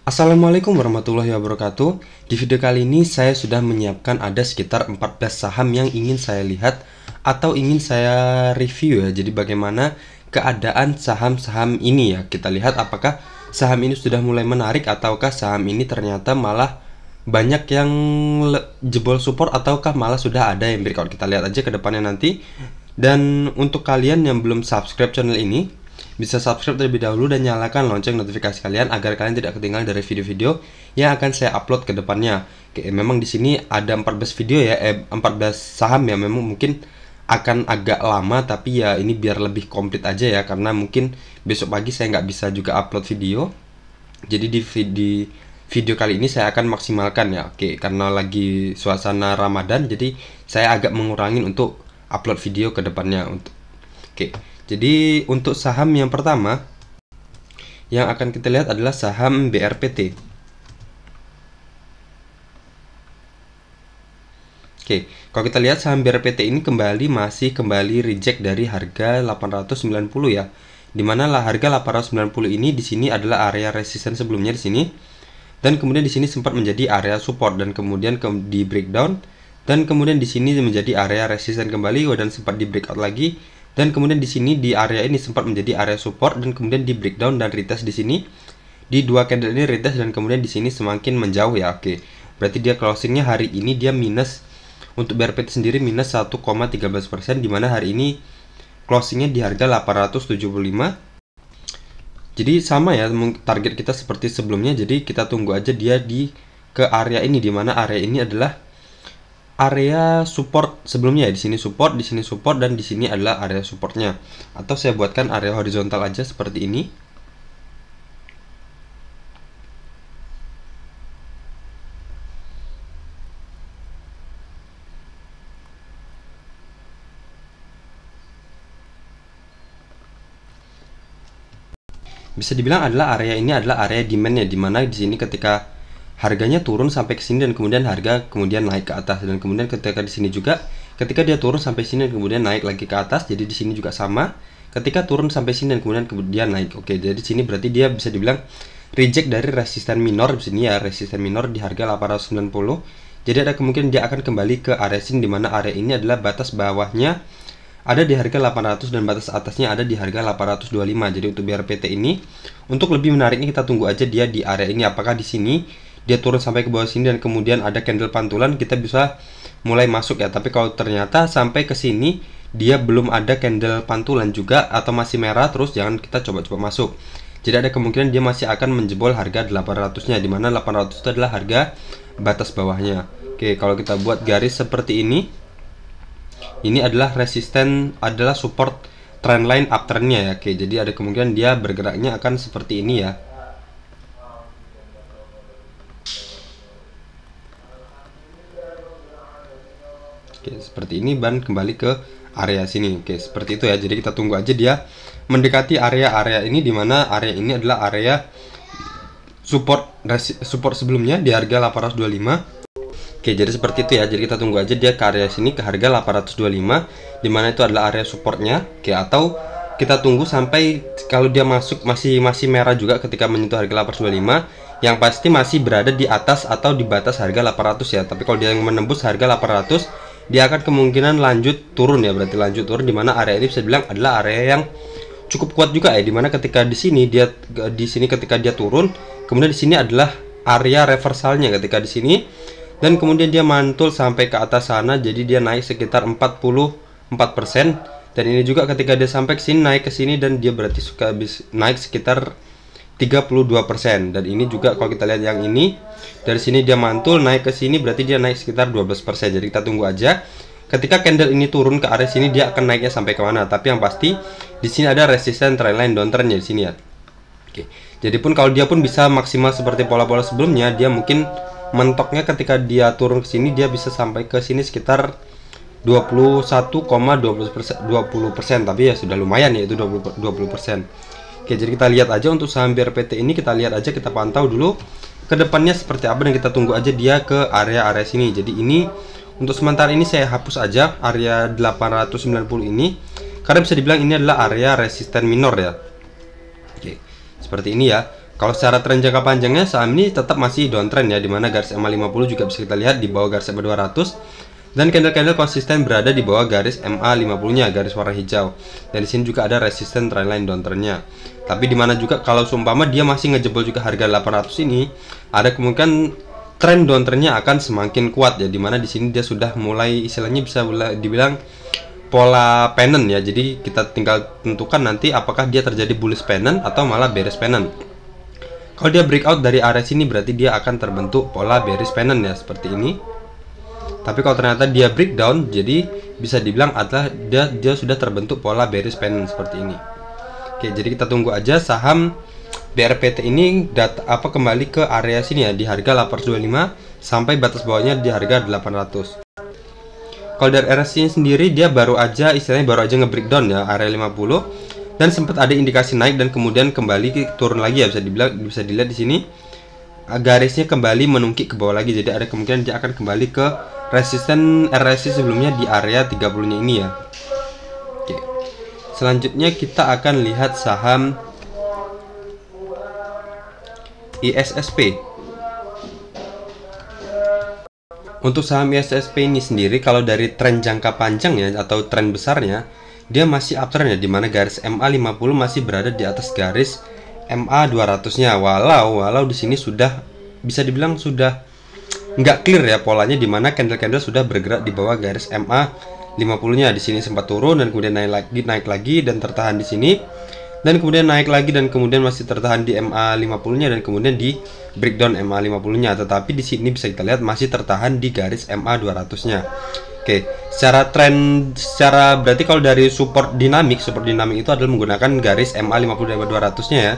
Assalamualaikum warahmatullahi wabarakatuh. Di video kali ini saya sudah menyiapkan ada sekitar 14 saham yang ingin saya lihat atau ingin saya review ya. Jadi bagaimana keadaan saham-saham ini ya. Kita lihat apakah saham ini sudah mulai menarik ataukah saham ini ternyata malah banyak yang jebol support ataukah malah sudah ada yang breakout. Kita lihat aja ke depannya nanti. Dan untuk kalian yang belum subscribe channel ini, bisa subscribe terlebih dahulu dan nyalakan lonceng notifikasi kalian agar kalian tidak ketinggalan dari video-video yang akan saya upload ke depannya. Oke, memang di sini ada 14 video ya, 14 saham ya, memang mungkin akan agak lama tapi ya ini biar lebih komplit aja ya, karena mungkin besok pagi saya nggak bisa juga upload video. Jadi di video kali ini saya akan maksimalkan ya. Oke, karena lagi suasana Ramadan jadi saya agak mengurangi untuk upload video ke depannya. Oke. Jadi untuk saham yang pertama yang akan kita lihat adalah saham BRPT. Oke, kalau kita lihat saham BRPT ini masih kembali reject dari harga 890 ya. Dimana lah harga 890 ini di sini adalah area resisten sebelumnya di sini. Dan kemudian di sini sempat menjadi area support dan kemudian di breakdown dan kemudian di sini menjadi area resisten kembali dan sempat di breakout lagi. Dan kemudian di sini di area ini sempat menjadi area support dan kemudian di breakdown dan retest di sini. Di dua candle ini retest dan kemudian di sini semakin menjauh ya. Oke. Berarti dia closingnya hari ini dia minus, untuk BRPT sendiri minus 1,13%, di mana hari ini closingnya di harga 875. Jadi sama ya, target kita seperti sebelumnya. Jadi kita tunggu aja dia ke area ini, di mana area ini adalah area support sebelumnya ya. Di sini support, dan di sini adalah area supportnya. Atau saya buatkan area horizontal aja seperti ini. Bisa dibilang area ini adalah area demand ya, dimana di sini ketika harganya turun sampai ke sini dan kemudian harga kemudian naik ke atas, dan kemudian ketika di sini juga ketika dia turun sampai sini dan kemudian naik lagi ke atas. Jadi di sini juga sama, ketika turun sampai sini dan kemudian naik. Oke, jadi di sini berarti dia bisa dibilang reject dari resisten minor di sini ya, resisten minor di harga 890. Jadi ada kemungkinan dia akan kembali ke area sini, di mana area ini adalah batas bawahnya ada di harga 800 dan batas atasnya ada di harga 825. Jadi untuk BRPT ini, untuk lebih menariknya kita tunggu aja dia di area ini, apakah di sini dia turun sampai ke bawah sini dan kemudian ada candle pantulan, kita bisa mulai masuk ya. Tapi kalau ternyata sampai ke sini dia belum ada candle pantulan juga atau masih merah terus, jangan kita coba-coba masuk. Jadi ada kemungkinan dia masih akan menjebol harga 800-nya, dimana 800 itu adalah harga batas bawahnya. Oke, kalau kita buat garis seperti ini adalah resisten, adalah support trendline uptrendnya ya. Oke, jadi ada kemungkinan dia bergeraknya akan seperti ini ya. Oke, seperti ini dan kembali ke area sini. Oke, seperti itu ya. Jadi kita tunggu aja dia mendekati area-area ini, dimana area ini adalah area support sebelumnya di harga 825. Oke, jadi seperti itu ya. Jadi kita tunggu aja dia ke area sini, ke harga 825, dimana itu adalah area supportnya. Oke, atau kita tunggu sampai kalau dia masuk masih merah juga ketika menyentuh harga 825, yang pasti masih berada di atas atau di batas harga 800 ya. Tapi kalau dia yang menembus harga 800, dia akan kemungkinan lanjut turun ya, berarti lanjut turun, dimana area ini bisa bilang adalah area yang cukup kuat juga ya, dimana ketika di sini ketika dia turun, kemudian di sini adalah area reversalnya ketika di sini, dan kemudian dia mantul sampai ke atas sana, jadi dia naik sekitar 44%. Dan ini juga ketika dia sampai ke sini, naik ke sini, dan dia berarti suka naik sekitar 32%. Dan ini juga kalau kita lihat yang ini, dari sini dia mantul naik ke sini, berarti dia naik sekitar 12%. Jadi kita tunggu aja ketika candle ini turun ke area sini dia akan naiknya sampai ke mana. Tapi yang pasti di sini ada resisten trendline downtrendnya di sini ya. Oke. Jadi pun kalau dia pun bisa maksimal seperti pola-pola sebelumnya, dia mungkin mentoknya ketika dia turun ke sini dia bisa sampai ke sini sekitar 21,20%, tapi ya sudah lumayan ya itu 20%. Oke, jadi kita lihat aja untuk saham BRPT ini, kita lihat aja, kita pantau dulu ke depannya seperti apa, dan kita tunggu aja dia ke area-area sini. Jadi ini untuk sementara ini saya hapus aja area 890 ini, karena bisa dibilang ini adalah area resisten minor ya. Oke, seperti ini ya. Kalau secara tren jangka panjangnya saham ini tetap masih downtrend ya, dimana garis EMA 50 juga bisa kita lihat di bawah garis EMA 200, dan candle-candle konsisten berada di bawah garis MA 50-nya, garis warna hijau. Dan di sini juga ada resisten trendline downtrendnya. Tapi dimana juga kalau seumpama dia masih ngejebol juga harga 800 ini, ada kemungkinan tren downtrendnya akan semakin kuat ya, dimana di sini dia sudah mulai istilahnya bisa dibilang pola pennant ya. Jadi kita tinggal tentukan nanti apakah dia terjadi bullish pennant atau malah bearish pennant. Kalau dia breakout dari area sini berarti dia akan terbentuk pola bearish pennant ya, seperti ini. Tapi kalau ternyata dia breakdown, jadi bisa dibilang adalah dia sudah terbentuk pola bearish pennant seperti ini. Oke, jadi kita tunggu aja saham BRPT ini kembali ke area sini ya, di harga 825 sampai batas bawahnya di harga 800. Kalau dari area sini sendiri dia baru aja nge-breakdown ya, area 50, dan sempat ada indikasi naik dan kemudian kembali turun lagi ya, bisa dilihat di sini garisnya kembali menungkik ke bawah lagi. Jadi ada kemungkinan dia akan kembali ke resisten RSI sebelumnya di area 30-nya ini ya. Oke. Selanjutnya kita akan lihat saham ISSP. Untuk saham ISSP ini sendiri, kalau dari tren jangka panjang ya atau tren besarnya, dia masih uptrend ya, dimana garis MA 50 masih berada di atas garis MA 200-nya. Walau di sini sudah bisa dibilang sudah nggak clear ya polanya, dimana candle-candle sudah bergerak di bawah garis MA 50-nya. Di sini sempat turun dan kemudian naik lagi dan tertahan di sini, dan kemudian naik lagi dan kemudian masih tertahan di MA 50-nya dan kemudian di breakdown MA 50-nya. Tetapi di sini bisa kita lihat masih tertahan di garis MA 200-nya. Oke, secara berarti kalau dari support dinamik itu adalah menggunakan garis MA 50 dan 200-nya ya.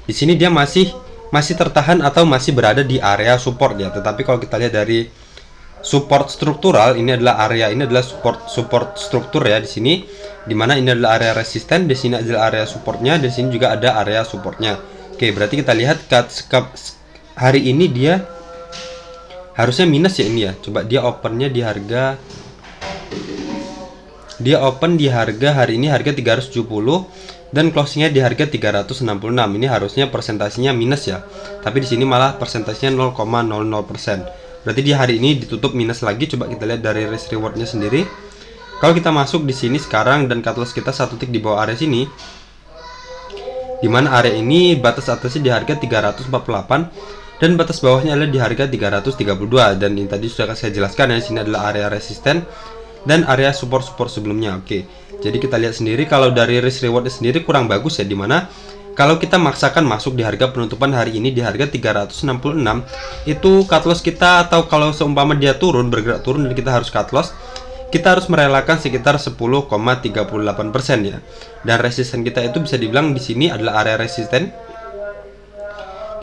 Di sini dia masih tertahan atau masih berada di area support ya. Tetapi kalau kita lihat dari support struktural, ini adalah support struktur ya di sini, dimana ini adalah area resisten, di sini adalah area supportnya, di sini juga ada area supportnya. Oke, berarti kita lihat hari ini dia harusnya minus ya ini ya. Coba dia opennya di harga, hari ini harga 370 dan closingnya di harga 366. Ini harusnya presentasinya minus ya, tapi di sini malah presentasinya 0,00%. Berarti di hari ini ditutup minus lagi. Coba kita lihat dari risk rewardnya sendiri. Kalau kita masuk di sini sekarang dan cut loss kita 1 tick di bawah area sini, dimana area ini batas atasnya di harga 348 dan batas bawahnya adalah di harga 332. Dan ini tadi sudah saya jelaskan ya, sini adalah area resisten dan area support sebelumnya. Oke, jadi kita lihat sendiri kalau dari risk rewardnya sendiri kurang bagus ya, dimana kalau kita maksakan masuk di harga penutupan hari ini di harga 366, itu cut loss kita, atau kalau seumpama dia bergerak turun dan kita harus cut loss, kita harus merelakan sekitar 10,38% ya. Dan resisten kita itu bisa dibilang di sini adalah area resisten.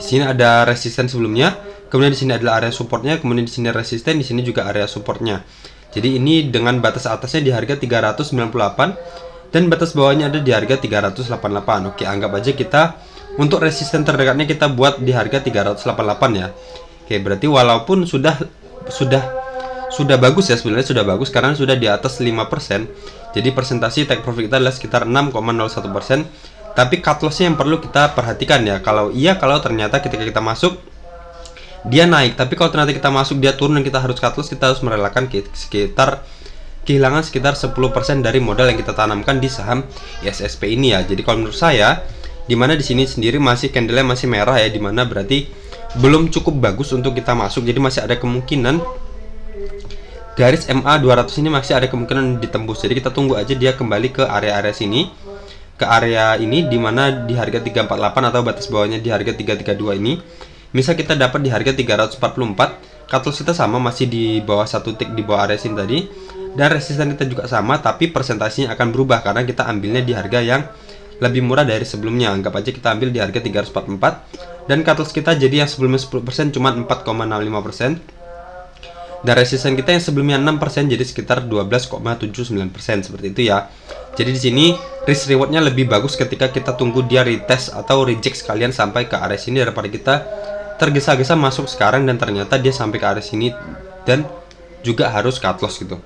Di sini ada resisten sebelumnya, kemudian di sini adalah area supportnya, kemudian di sini resisten, di sini juga area supportnya. Jadi ini dengan batas atasnya di harga 398 dan batas bawahnya ada di harga 388. Oke, anggap aja kita untuk resisten terdekatnya kita buat di harga 388 ya. Oke, berarti walaupun sudah bagus ya, sebenarnya sudah bagus karena sudah di atas 5%. Jadi presentasi take profit kita adalah sekitar 6,01%. Tapi cut lossnya yang perlu kita perhatikan ya. Kalau ternyata ketika kita masuk dia naik, tapi kalau ternyata kita masuk dia turun dan kita harus cut loss, kita harus merelakan kehilangan sekitar 10% dari modal yang kita tanamkan di saham ISSP ini ya. Jadi kalau menurut saya, dimana di sini sendiri masih candlenya masih merah ya, dimana berarti belum cukup bagus untuk kita masuk. Jadi masih ada kemungkinan garis MA 200 ini masih ada kemungkinan ditembus. Jadi kita tunggu aja dia kembali ke area-area sini, ke area ini dimana di harga 348 atau batas bawahnya di harga 332 ini. Misal kita dapat di harga 344, cut loss kita sama, masih di bawah 1 tick di bawah area sini tadi, dan resisten kita juga sama, tapi presentasinya akan berubah karena kita ambilnya di harga yang lebih murah dari sebelumnya. Anggap aja kita ambil di harga 344 dan cut loss kita jadi yang sebelumnya 10% cuma 4,65%, dan resisten kita yang sebelumnya 6% jadi sekitar 12,79%, seperti itu ya. Jadi di sini risk rewardnya lebih bagus ketika kita tunggu dia retest atau reject sekalian sampai ke area sini daripada kita tergesa-gesa masuk sekarang dan ternyata dia sampai ke area sini dan juga harus cut loss gitu.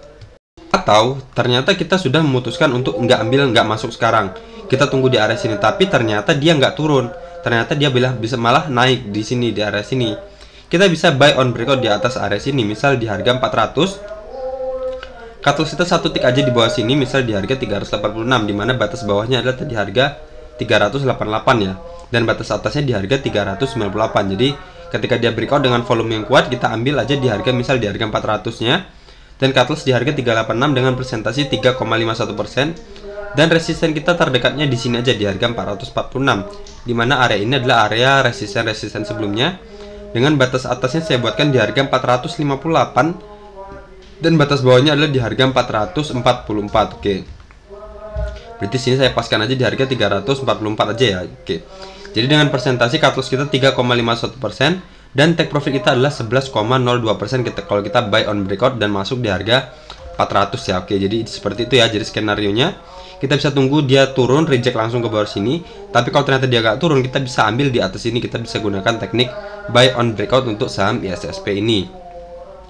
Atau ternyata kita sudah memutuskan untuk nggak masuk sekarang, kita tunggu di area sini, tapi ternyata dia nggak turun, ternyata dia bisa malah naik di sini, di area sini. Kita bisa buy on breakout di atas area sini, misal di harga 400. Cut loss kita satu tick aja di bawah sini, misal di harga 386, dimana batas bawahnya adalah di harga 388 ya, dan batas atasnya di harga 398. Jadi ketika dia breakout dengan volume yang kuat, kita ambil aja di harga, misal di harga 400 nya, dan cut loss di harga 386 dengan presentasi 3,51%, dan resisten kita terdekatnya di sini aja di harga 446, dimana area ini adalah area resisten sebelumnya, dengan batas atasnya saya buatkan di harga 458 dan batas bawahnya adalah di harga 444. Oke. Berarti sini saya paskan aja di harga 344 aja ya. Oke. Jadi dengan presentasi cut loss kita 3,51% dan take profit kita adalah 11,02% kalau kita buy on breakout dan masuk di harga 400 ya. Oke, jadi seperti itu ya. Jadi skenario-nya kita bisa tunggu dia turun, reject langsung ke bawah sini. Tapi kalau ternyata dia gak turun, kita bisa ambil di atas ini. Kita bisa gunakan teknik buy on breakout untuk saham ISSP ini.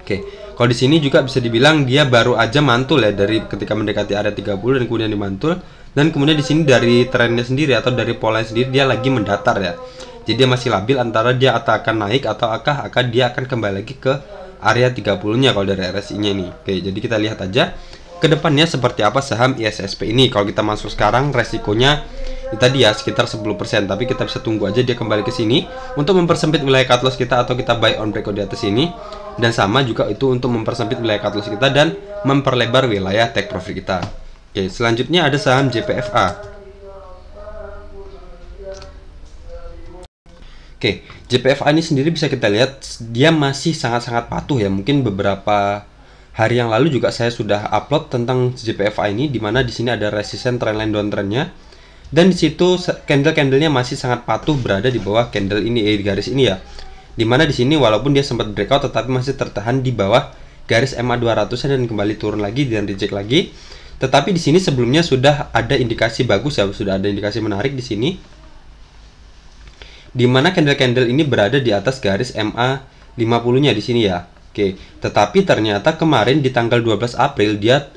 Oke. Kalau di sini juga bisa dibilang dia baru aja mantul ya, dari ketika mendekati area 30 dan kemudian dimantul, dan kemudian di sini dari trennya sendiri atau dari pola sendiri dia lagi mendatar ya. Jadi dia masih labil antara dia akan naik atau akan dia akan kembali lagi ke area 30-nya kalau dari RSI-nya ini. Oke, jadi kita lihat aja ke depannya seperti apa saham ISSP ini. Kalau kita masuk sekarang resikonya tadi ya sekitar 10%, tapi kita bisa tunggu aja dia kembali ke sini untuk mempersempit wilayah cut loss kita atau kita buy on breakout di atas ini. Dan sama juga itu untuk mempersempit wilayah cut loss kita dan memperlebar wilayah take profit kita. Oke, selanjutnya ada saham JPFA. Oke, JPFA ini sendiri bisa kita lihat dia masih sangat-sangat patuh ya. Mungkin beberapa hari yang lalu juga saya sudah upload tentang JPFA ini, dimana di sini ada resisten trendline downtrendnya, dan di situ candle-candlenya masih sangat patuh berada di bawah candle ini, di garis ini ya. Dimana di sini walaupun dia sempat breakout tetapi masih tertahan di bawah garis MA 200 dan kembali turun lagi dan reject lagi. Tetapi di sini sebelumnya sudah ada indikasi bagus ya, sudah ada indikasi menarik di sini. Dimana candle-candle ini berada di atas garis MA 50-nya di sini ya. Oke, tetapi ternyata kemarin di tanggal 12 April dia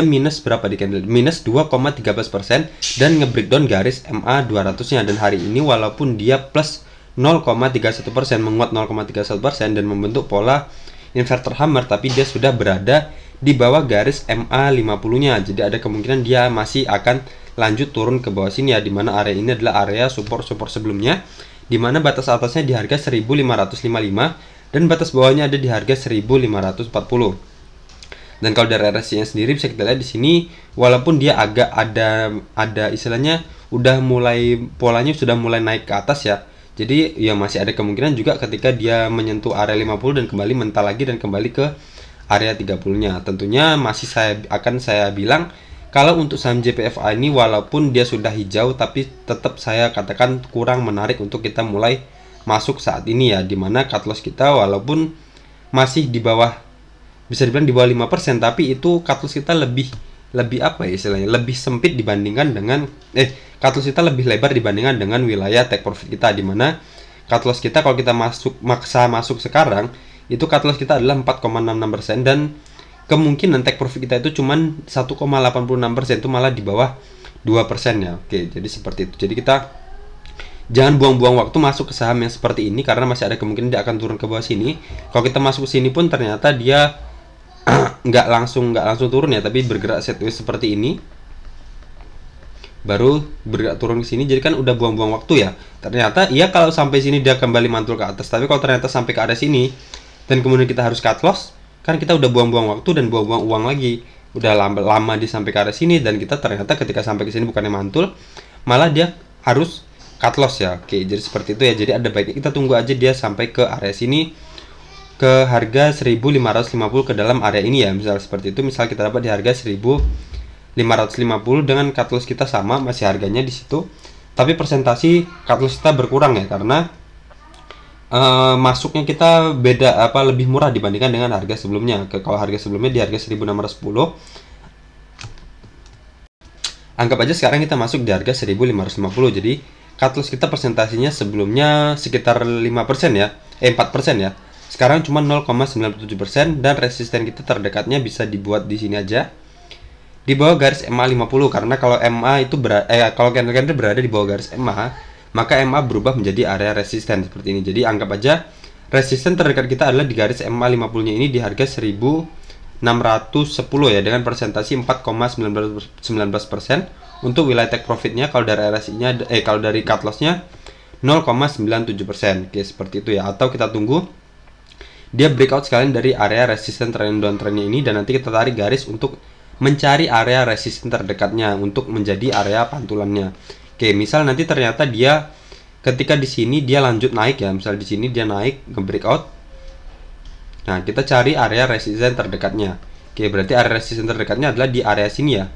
minus berapa di candle? Minus 2,13% dan nge-breakdown garis MA 200-nya, dan hari ini walaupun dia plus 0,31%, menguat 0,31% dan membentuk pola inverter hammer, tapi dia sudah berada di bawah garis MA 50-nya. Jadi ada kemungkinan dia masih akan lanjut turun ke bawah sini ya, dimana area ini adalah area support sebelumnya, dimana batas atasnya di harga 1555 dan batas bawahnya ada di harga 1540. Dan kalau dari RSI-nya sendiri bisa kita lihat di sini, walaupun dia agak ada istilahnya udah mulai polanya sudah mulai naik ke atas ya. Jadi ya masih ada kemungkinan juga ketika dia menyentuh area 50 dan kembali mental lagi dan kembali ke area 30-nya. Tentunya masih saya bilang kalau untuk saham JPFA ini walaupun dia sudah hijau, tapi tetap saya katakan kurang menarik untuk kita mulai masuk saat ini ya, dimana cut loss kita walaupun masih di bawah, bisa dibilang di bawah 5%, tapi itu cut loss kita lebih apa ya istilahnya, lebih sempit dibandingkan dengan cut loss kita lebih lebar dibandingkan dengan wilayah take profit kita, dimana cut loss kita kalau kita maksa masuk sekarang itu cut loss kita adalah 4,66% dan kemungkinan take profit kita itu cuman 1,86%, itu malah di bawah 2% ya. Oke, jadi seperti itu. Jadi kita jangan buang-buang waktu masuk ke saham yang seperti ini karena masih ada kemungkinan dia akan turun ke bawah sini. Kalau kita masuk ke sini pun ternyata dia nggak langsung turun ya, tapi bergerak sideways seperti ini baru bergerak turun ke sini. Jadi kan udah buang-buang waktu ya. Ternyata iya kalau sampai sini dia kembali mantul ke atas, tapi kalau ternyata sampai ke area sini dan kemudian kita harus cut loss, kan kita udah buang-buang waktu dan buang-buang uang lagi. Udah lama di sampai ke area sini dan kita ternyata ketika sampai ke sini bukannya mantul, malah dia harus cut loss ya. Oke, jadi seperti itu ya. Jadi ada baiknya kita tunggu aja dia sampai ke area sini, ke harga 1550 ke dalam area ini ya. Misal seperti itu, misal kita dapat di harga 1550 dengan cut loss kita sama, masih harganya di situ. Tapi persentasi cut loss kita berkurang ya, karena masuknya kita lebih murah dibandingkan dengan harga sebelumnya. Kalau harga sebelumnya di harga 1610, anggap aja sekarang kita masuk di harga 1550. Jadi cut loss kita persentasinya sebelumnya sekitar 5% ya, 4% ya. Sekarang cuma 0,97% dan resisten kita terdekatnya bisa dibuat di sini aja, di bawah garis MA 50, karena kalau MA itu kalau candle berada di bawah garis MA, maka MA berubah menjadi area resisten seperti ini. Jadi anggap aja resisten terdekat kita adalah di garis MA 50-nya ini di harga 1610 ya, dengan persentase 4,19%. Untuk wilayah take profitnya kalau dari RSI-nya kalau dari cut loss-nya 0,97%. Oke, seperti itu ya. Atau kita tunggu dia breakout sekalian dari area resisten trend downtrendnya ini, dan nanti kita tarik garis untuk mencari area resisten terdekatnya untuk menjadi area pantulannya. Oke, misal nanti ternyata dia ketika di sini dia lanjut naik ya, misal di sini dia naik nge-breakout. Nah, kita cari area resisten terdekatnya. Oke, berarti area resisten terdekatnya adalah di area sini ya.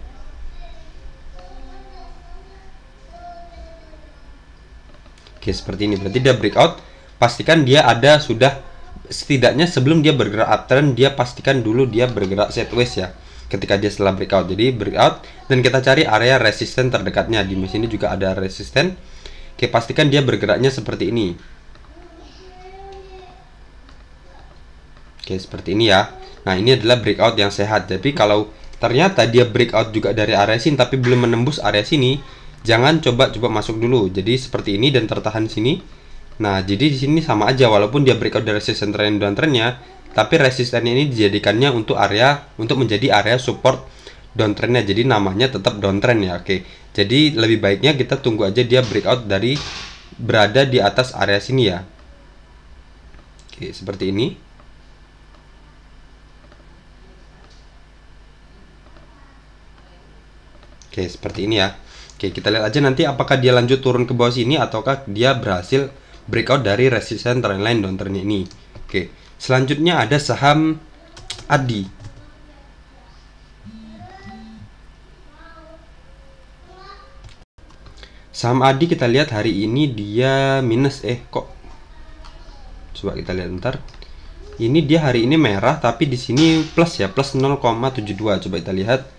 Oke, seperti ini. Berarti dia breakout, pastikan dia ada sudah setidaknya sebelum dia bergerak uptrend, dia pastikan dulu dia bergerak sideways ya. Ketika dia setelah breakout, jadi breakout dan kita cari area resisten terdekatnya. Di sini juga ada resisten. Oke, pastikan dia bergeraknya seperti ini. Oke, seperti ini ya. Nah, ini adalah breakout yang sehat. Jadi kalau ternyata dia breakout juga dari area sini tapi belum menembus area sini, jangan coba masuk dulu. Jadi seperti ini dan tertahan sini. Nah, jadi di sini sama aja, walaupun dia breakout dari resisten trend downtrendnya, tapi resistennya ini dijadikannya untuk menjadi area support downtrendnya. Jadi namanya tetap downtrend ya. Oke, jadi lebih baiknya kita tunggu aja dia breakout dari berada di atas area sini ya. Oke, seperti ini. Oke, seperti ini ya. Oke, kita lihat aja nanti apakah dia lanjut turun ke bawah sini ataukah dia berhasil breakout dari resisten trendline downtrendnya ini. Oke, selanjutnya ada saham ADI. Saham ADI kita lihat hari ini dia minus coba kita lihat bentar. Ini dia hari ini merah tapi di sini plus ya, plus 0,72. Coba kita lihat.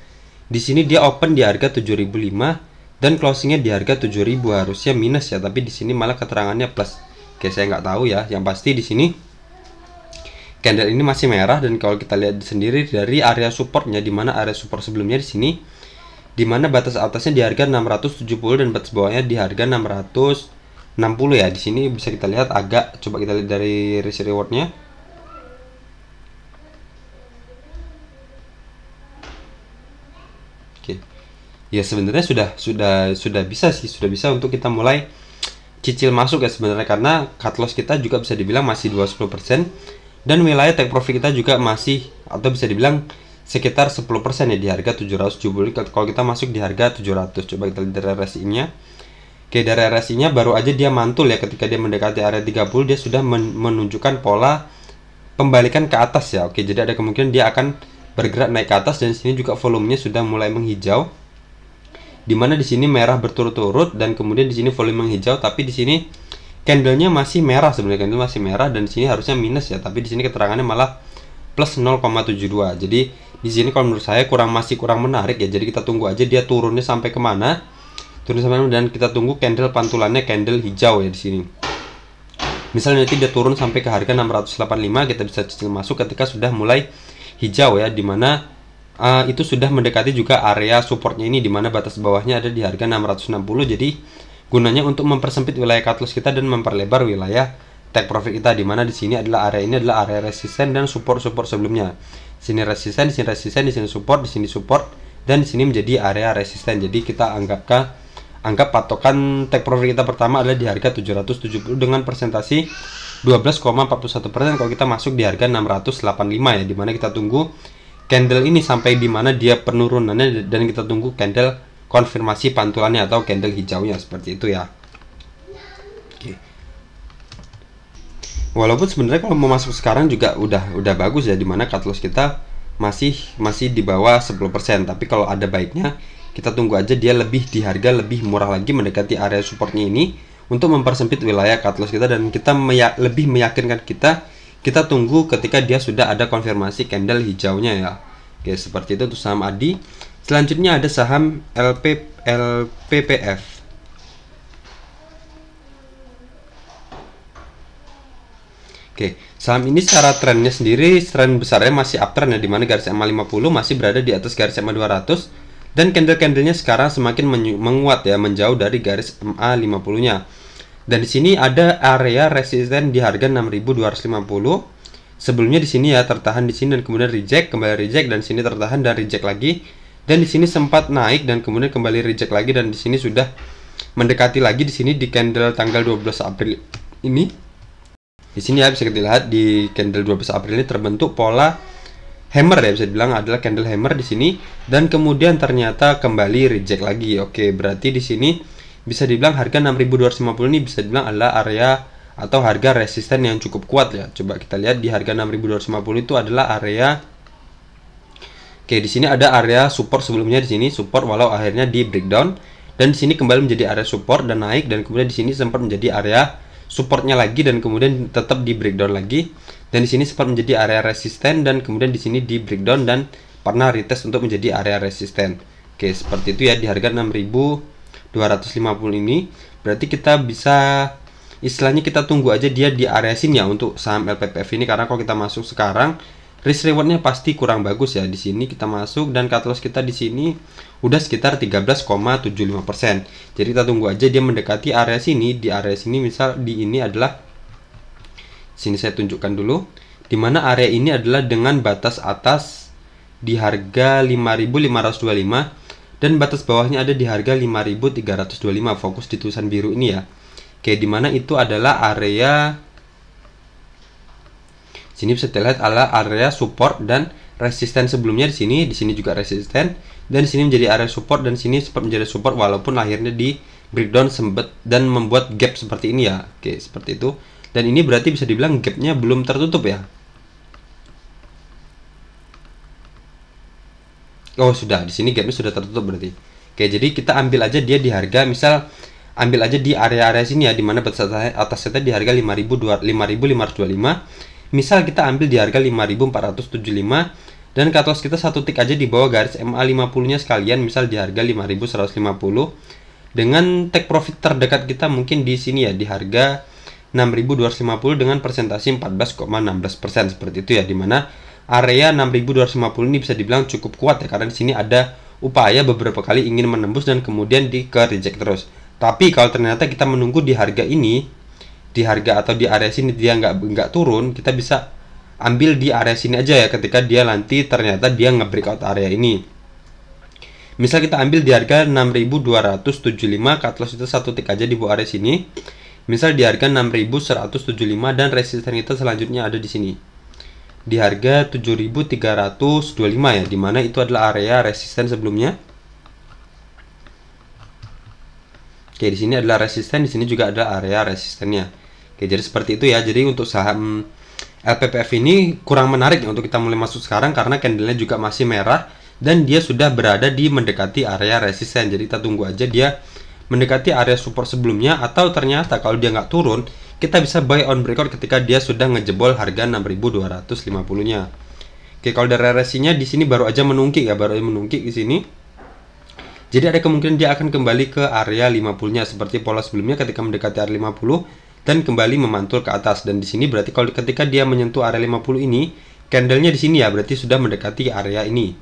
Di sini dia open di harga 7.005 dan closingnya di harga 7.000, harusnya minus ya, tapi di sini malah keterangannya plus. Oke, saya nggak tahu ya. Yang pasti di sini candle ini masih merah, dan kalau kita lihat sendiri dari area supportnya, di mana area support sebelumnya di sini, di mana batas atasnya di harga 670 dan batas bawahnya di harga 660 ya. Di sini bisa kita lihat agak, coba kita lihat dari risk rewardnya. Oke, ya sebenarnya sudah bisa untuk kita mulai cicil masuk ya sebenarnya, karena cut loss kita juga bisa dibilang masih 20% dan wilayah take profit kita juga masih, atau bisa dibilang sekitar 10% ya, di harga 770. Kalau kita masuk di harga 700. Coba kita lihat dari RSI-nya. Oke, dari RSI-nya baru aja dia mantul ya, ketika dia mendekati area 30 dia sudah menunjukkan pola pembalikan ke atas ya. Oke, jadi ada kemungkinan dia akan bergerak naik ke atas, dan sini juga volumenya sudah mulai menghijau. Dimana di sini merah berturut-turut dan kemudian di sini volume menghijau, tapi di sini candlenya masih merah sebenarnya, candle masih merah, dan di sini harusnya minus ya, tapi di sini keterangannya malah plus 0,72. Jadi di sini kalau menurut saya masih kurang menarik ya. Jadi kita tunggu aja dia turunnya sampai kemana, dan kita tunggu candle pantulannya candle hijau ya di sini. Misalnya nanti dia turun sampai ke harga 685, kita bisa cicil masuk ketika sudah mulai hijau ya, dimana itu sudah mendekati juga area supportnya ini, dimana batas bawahnya ada di harga 660. Jadi gunanya untuk mempersempit wilayah cut loss kita dan memperlebar wilayah take profit kita, dimana di sini adalah area resisten dan support sebelumnya. Sini resisten, di sini support, di sini support, dan di sini menjadi area resisten. Jadi kita anggap patokan take profit kita pertama adalah di harga 770 dengan persentasi 12,41%. Kalau kita masuk di harga 685 ya, dimana kita tunggu candle ini sampai dimana dia penurunannya, dan kita tunggu candle konfirmasi pantulannya atau candle hijaunya, seperti itu ya. Oke. Walaupun sebenarnya kalau mau masuk sekarang juga udah bagus ya, dimana cut loss kita masih di bawah 10%, tapi kalau ada baiknya kita tunggu aja dia di harga lebih murah lagi mendekati area supportnya ini untuk mempersempit wilayah cut loss kita, dan kita lebih meyakinkan kita tunggu ketika dia sudah ada konfirmasi candle hijaunya ya. Oke, seperti itu untuk saham ADI. Selanjutnya ada saham LPPF. Oke, saham ini secara trennya sendiri, tren besarnya masih uptrend ya, dimana garis EMA 50 masih berada di atas garis EMA 200, dan candle-candlenya sekarang semakin menguat ya, menjauh dari garis EMA 50-nya. Dan di sini ada area resisten di harga 6.250. Sebelumnya di sini ya tertahan di sini dan kemudian reject, kembali reject, dan sini tertahan dan reject lagi. Dan di sini sempat naik dan kemudian kembali reject lagi, dan di sini sudah mendekati lagi di sini di candle tanggal 12 April ini. Di sini ya bisa kita lihat di candle 12 April ini terbentuk pola hammer ya, bisa dibilang adalah candle hammer di sini, dan kemudian ternyata kembali reject lagi. Oke, berarti di sini bisa dibilang harga 6.250 ini bisa dibilang adalah area atau harga resisten yang cukup kuat ya. Coba kita lihat di harga 6.250 itu adalah area. Oke, di sini ada area support sebelumnya, di sini support walau akhirnya di breakdown, dan di sini kembali menjadi area support dan naik, dan kemudian di sini sempat menjadi area supportnya lagi dan kemudian tetap di breakdown lagi, dan di sini sempat menjadi area resisten dan kemudian di sini di breakdown dan pernah retest untuk menjadi area resisten. Oke, seperti itu ya di harga 6.250 ini. Berarti kita bisa istilahnya kita tunggu aja dia di area sini ya untuk saham LPPF ini, karena kalau kita masuk sekarang risk rewardnya pasti kurang bagus ya. Di sini kita masuk dan cut loss kita di sini udah sekitar 13,75%. Jadi kita tunggu aja dia mendekati area sini. Di area sini misal di ini adalah, sini saya tunjukkan dulu, dimana area ini adalah dengan batas atas di harga 5.525 dan batas bawahnya ada di harga 5.325. Fokus di tulisan biru ini ya. Oke, dimana itu adalah area sini bisa dilihat adalah area support dan resisten sebelumnya. Di sini juga resisten, dan di sini menjadi area support, dan sini sempat menjadi support walaupun akhirnya di breakdown sempat dan membuat gap seperti ini ya. Oke, seperti itu. Dan ini berarti bisa dibilang gapnya belum tertutup ya. Oh sudah, di sini gapnya sudah tertutup berarti. Oke, jadi kita ambil aja dia di harga, misal ambil aja di area-area sini ya, dimana batas atasnya di harga 5.525. Misal kita ambil di harga 5.475 dan cut loss kita satu tick aja di bawah garis MA50 nya sekalian, misal di harga 5.150, dengan take profit terdekat kita mungkin di sini ya di harga 6.250 dengan persentase 14,16% seperti itu ya, dimana area 6.250 ini bisa dibilang cukup kuat ya, karena di sini ada upaya beberapa kali ingin menembus dan kemudian di ke reject terus. Tapi kalau ternyata kita menunggu di harga ini, di harga atau di area sini dia nggak turun, kita bisa ambil di area sini aja ya, ketika dia nanti ternyata dia nge-breakout area ini. Misal kita ambil di harga 6.275, cut loss itu satu tick aja di bawah area sini. Misal di harga 6.175 dan resisten kita selanjutnya ada di sini. Di harga 7.325 ya, dimana itu adalah area resisten sebelumnya. Oke, di sini adalah resisten, di sini juga ada area resistennya. Oke, jadi seperti itu ya. Jadi untuk saham LPPF ini kurang menarik ya untuk kita mulai masuk sekarang, karena candlenya juga masih merah dan dia sudah berada di mendekati area resisten. Jadi kita tunggu aja dia mendekati area support sebelumnya, atau ternyata kalau dia nggak turun, kita bisa buy on breakout ketika dia sudah ngejebol harga 6.250-nya. Oke, kalau dari resinya di sini baru aja menungkik ya, baru aja menungkik di sini. Jadi ada kemungkinan dia akan kembali ke area 50-nya seperti pola sebelumnya ketika mendekati area 50 dan kembali memantul ke atas. Dan di sini berarti kalau ketika dia menyentuh area 50 ini, candlenya di sini ya berarti sudah mendekati area ini.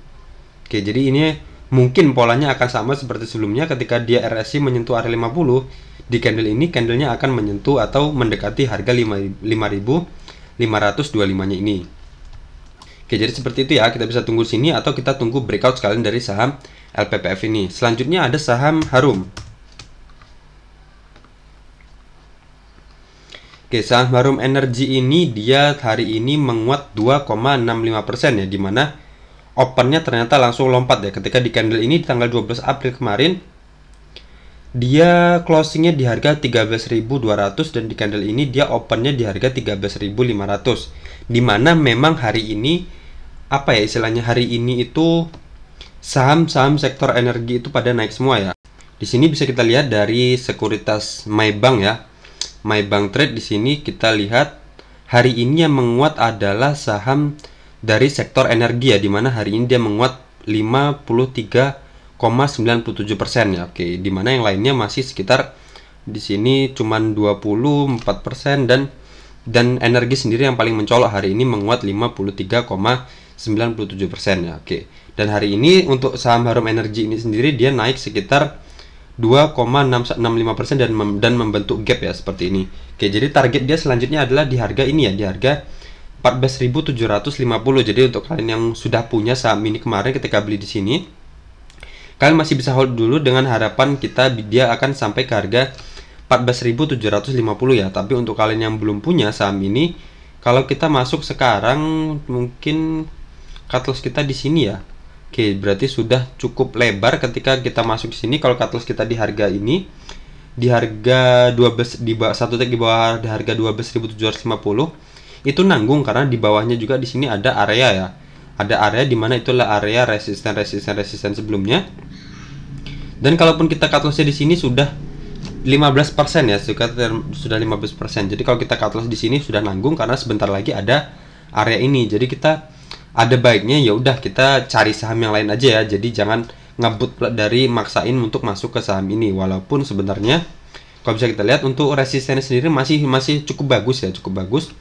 Oke, jadi ini mungkin polanya akan sama seperti sebelumnya, ketika dia RSI menyentuh area 50, di candle ini candlenya akan menyentuh atau mendekati harga 5.525-nya ini. Oke, jadi seperti itu ya, kita bisa tunggu sini atau kita tunggu breakout sekalian dari saham LPPF ini. Selanjutnya ada saham Harum. Oke, saham Harum Energy ini dia hari ini menguat 2,65% ya, dimana opennya ternyata langsung lompat ya, ketika di candle ini di tanggal 12 April kemarin dia closingnya di harga 13.200 dan di candle ini dia opennya di harga 13.500, dimana memang hari ini apa ya istilahnya, hari ini itu saham-saham sektor energi itu pada naik semua ya. Di sini bisa kita lihat dari sekuritas Maybank ya, Maybank Trade. Di sini kita lihat hari ini yang menguat adalah saham dari sektor energi ya, dimana hari ini dia menguat 53,97% ya. Oke, dimana yang lainnya masih sekitar di sini cuman 24% dan energi sendiri yang paling mencolok hari ini menguat 53,97% ya. Oke. Dan hari ini untuk saham Harum Energy ini sendiri dia naik sekitar 2,665% dan membentuk gap ya seperti ini. Oke, jadi target dia selanjutnya adalah di harga ini ya, di harga 14.750. Jadi untuk kalian yang sudah punya saham ini kemarin ketika beli di sini, kalian masih bisa hold dulu dengan harapan dia akan sampai ke harga 14.750 ya. Tapi untuk kalian yang belum punya saham ini, kalau kita masuk sekarang mungkin cut loss kita di sini ya. Oke, berarti sudah cukup lebar ketika kita masuk di sini. Kalau cut loss kita di harga ini, di harga 12 di bawah satu tick di bawah di harga 12.750 itu nanggung, karena di bawahnya juga di sini ada area ya. Ada area di mana itulah area resisten sebelumnya. Dan kalaupun kita cut loss di sini sudah 15% ya, sudah 15%. Jadi kalau kita cut loss di sini sudah nanggung karena sebentar lagi ada area ini. Jadi kita ada baiknya ya udah kita cari saham yang lain aja ya. Jadi jangan ngebut dari maksain untuk masuk ke saham ini, walaupun sebenarnya kalau bisa kita lihat untuk resistennya sendiri masih cukup bagus ya, cukup bagus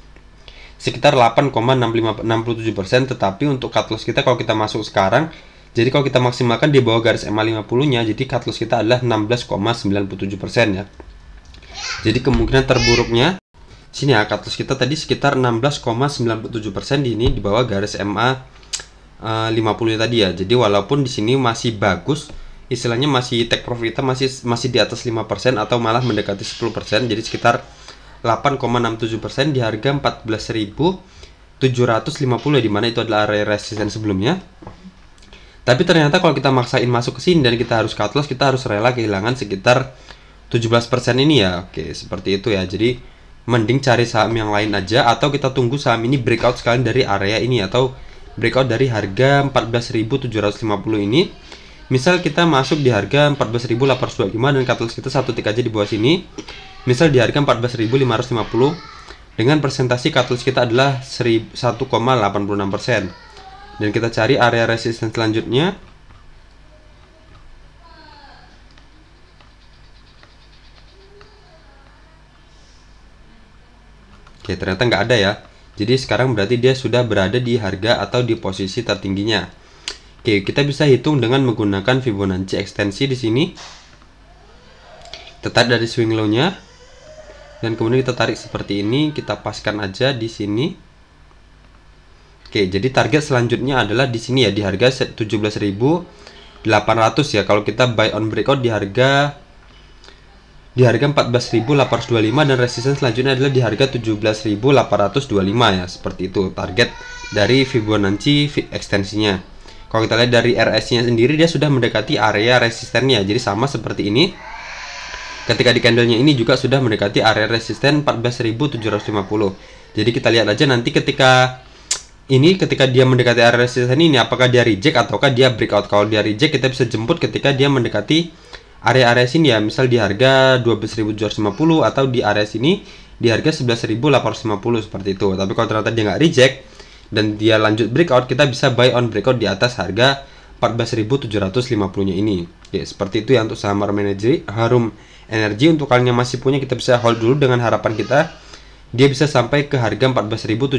sekitar 8,67%. Tetapi untuk cut loss kita kalau kita masuk sekarang, jadi kalau kita maksimalkan di bawah garis MA 50 nya, jadi cut loss kita adalah 16,97% ya. Jadi kemungkinan terburuknya sini ya, cut loss kita tadi sekitar 16,97% di bawah garis MA 50 tadi ya. Jadi walaupun di sini masih bagus, istilahnya masih take profit kita masih di atas 5% atau malah mendekati 10%. Jadi sekitar 8,67% di harga 14.750 di mana itu adalah area resisten sebelumnya. Tapi ternyata kalau kita maksain masuk ke sini dan kita harus cut loss, kita harus rela kehilangan sekitar 17% ini ya. Oke, seperti itu ya. Jadi mending cari saham yang lain aja, atau kita tunggu saham ini breakout sekalian dari area ini, atau breakout dari harga 14.750 ini. Misal kita masuk di harga 14.825 dan cut loss kita satu tick aja di bawah sini. Misal di harga 14.550 dengan persentase cut loss kita adalah 1,86%. Dan kita cari area resisten selanjutnya. Oke, ternyata nggak ada ya. Jadi sekarang berarti dia sudah berada di harga atau di posisi tertingginya. Oke, kita bisa hitung dengan menggunakan Fibonacci ekstensi di sini. Kita tarik dari swing low-nya dan kemudian kita tarik seperti ini, kita paskan aja di sini. Oke, jadi target selanjutnya adalah di sini ya, di harga 17.800 ya. Kalau kita buy on breakout di harga 14.825 dan resisten selanjutnya adalah di harga 17.825 ya. Seperti itu target dari Fibonacci ekstensinya. Kalau kita lihat dari RSI-nya sendiri, dia sudah mendekati area resistennya. Jadi sama seperti ini. Ketika di candlenya ini juga sudah mendekati area resisten 14.750. Jadi kita lihat aja nanti ketika dia mendekati area resisten ini, apakah dia reject ataukah dia breakout. Kalau dia reject, kita bisa jemput ketika dia mendekati area-area sini ya, misal di harga 12.750 atau di area sini di harga 11.850 seperti itu. Tapi kalau ternyata dia nggak reject dan dia lanjut breakout, kita bisa buy on breakout di atas harga 14.750 nya ini. Oke, seperti itu ya untuk saham Harum Energy. Untuk kalian yang masih punya, kita bisa hold dulu dengan harapan kita dia bisa sampai ke harga 14.750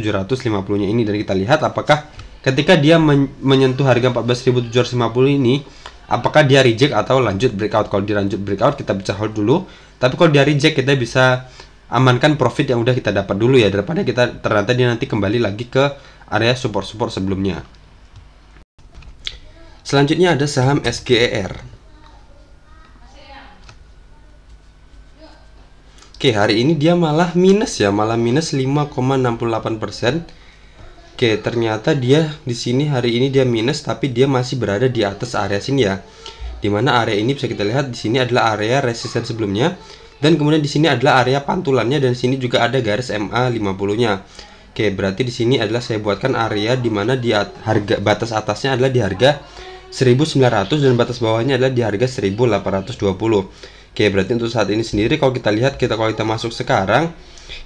nya ini. Dan kita lihat apakah ketika dia menyentuh harga 14.750 ini, apakah dia reject atau lanjut breakout. Kalau dia lanjut breakout, kita bisa hold dulu. Tapi kalau dia reject, kita bisa amankan profit yang udah kita dapat dulu ya, daripada kita ternyata dia nanti kembali lagi ke area support sebelumnya. Selanjutnya ada saham SGER. Oke, hari ini dia malah minus ya, malah minus 5,68%. Oke, ternyata dia di sini hari ini dia minus, tapi dia masih berada di atas area sini ya. Dimana area ini bisa kita lihat di sini adalah area resisten sebelumnya, dan kemudian di sini adalah area pantulannya, dan di sini juga ada garis MA 50-nya. Oke, berarti di sini adalah saya buatkan area dimana di harga batas atasnya adalah di harga 1.900 dan batas bawahnya adalah di harga 1.820. Oke, berarti untuk saat ini sendiri kalau kita lihat, kalau kita masuk sekarang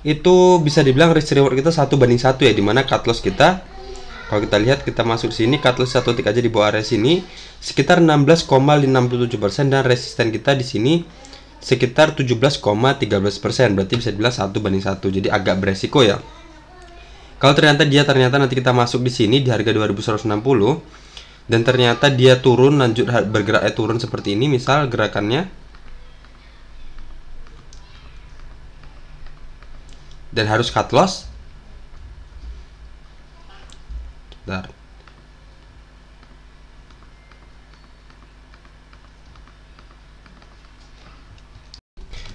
itu bisa dibilang risk reward kita 1:1 ya, dimana cut loss kita, kalau kita lihat kita masuk sini cut loss satu tick aja di bawah area sini sekitar 16,57% dan resisten kita di sini sekitar 17,13%. Berarti bisa dibilang 1:1, jadi agak beresiko ya. Kalau ternyata nanti kita masuk di sini di harga 2160 dan ternyata dia turun, lanjut bergerak turun seperti ini, misal gerakannya dan harus cut loss. Bentar.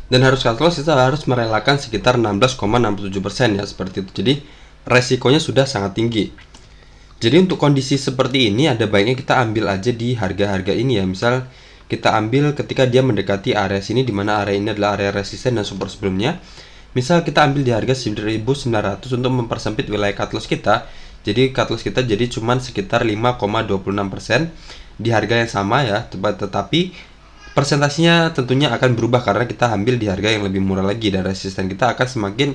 Dan harus cut loss, kita harus merelakan sekitar 16,67% ya, seperti itu. Jadi resikonya sudah sangat tinggi. Jadi untuk kondisi seperti ini ada baiknya kita ambil aja di harga-harga ini ya. Misal kita ambil ketika dia mendekati area sini, dimana area ini adalah area resisten dan support sebelumnya. Misal kita ambil di harga 1900 untuk mempersempit wilayah cut loss kita. Jadi cut loss kita jadi cuman sekitar 5,26% di harga yang sama ya, tetapi presentasinya tentunya akan berubah karena kita ambil di harga yang lebih murah lagi, dan resisten kita akan semakin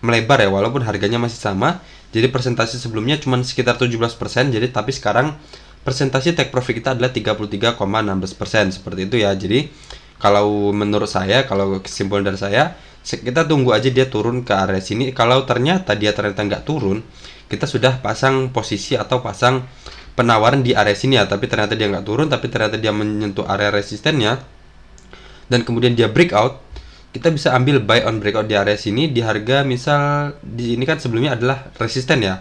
melebar ya, walaupun harganya masih sama. Jadi presentasi sebelumnya cuma sekitar 17%, jadi tapi sekarang presentasi take profit kita adalah 33,16%, seperti itu ya. Jadi kalau menurut saya, kalau kesimpulan dari saya, kita tunggu aja dia turun ke area sini. Kalau ternyata nggak turun, kita sudah pasang posisi atau pasang penawaran di area sini ya, tapi ternyata dia nggak turun, tapi ternyata dia menyentuh area resistennya dan kemudian dia breakout, kita bisa ambil buy on breakout di area sini di harga, misal di ini kan sebelumnya adalah resisten ya.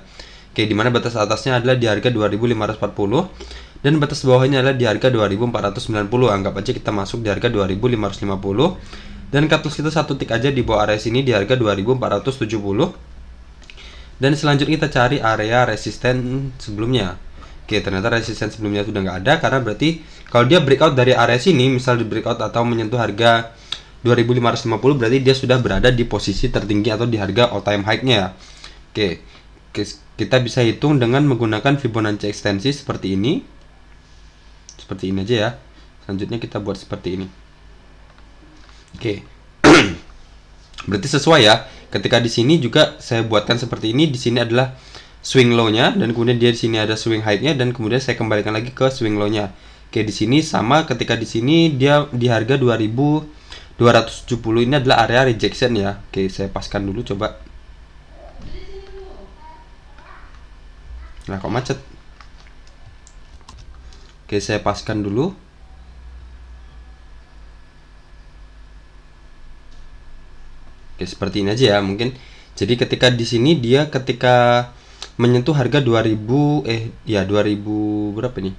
Oke, dimana batas atasnya adalah di harga 2540 dan batas bawahnya adalah di harga 2490. Anggap aja kita masuk di harga 2550 dan cut loss kita satu tick aja di bawah area sini di harga 2470. Dan selanjutnya kita cari area resisten sebelumnya. Oke, ternyata resisten sebelumnya sudah nggak ada, karena berarti kalau dia breakout dari area sini, misal di breakout atau menyentuh harga 2550, berarti dia sudah berada di posisi tertinggi atau di harga all time high-nya. Oke, kita bisa hitung dengan menggunakan Fibonacci ekstensi seperti ini. Seperti ini aja ya. Selanjutnya kita buat seperti ini. Oke. Berarti sesuai ya. Ketika di sini juga saya buatkan seperti ini, di sini adalah swing low-nya dan kemudian dia di sini ada swing high-nya dan kemudian saya kembalikan lagi ke swing low-nya. Oke, di sini sama, ketika di sini dia di harga 2270 ini adalah area rejection ya. Oke, saya paskan dulu coba. Nah, kok macet? Oke, saya paskan dulu. Oke, seperti ini aja ya mungkin. Jadi ketika di sini dia ketika menyentuh harga 2000 berapa nih?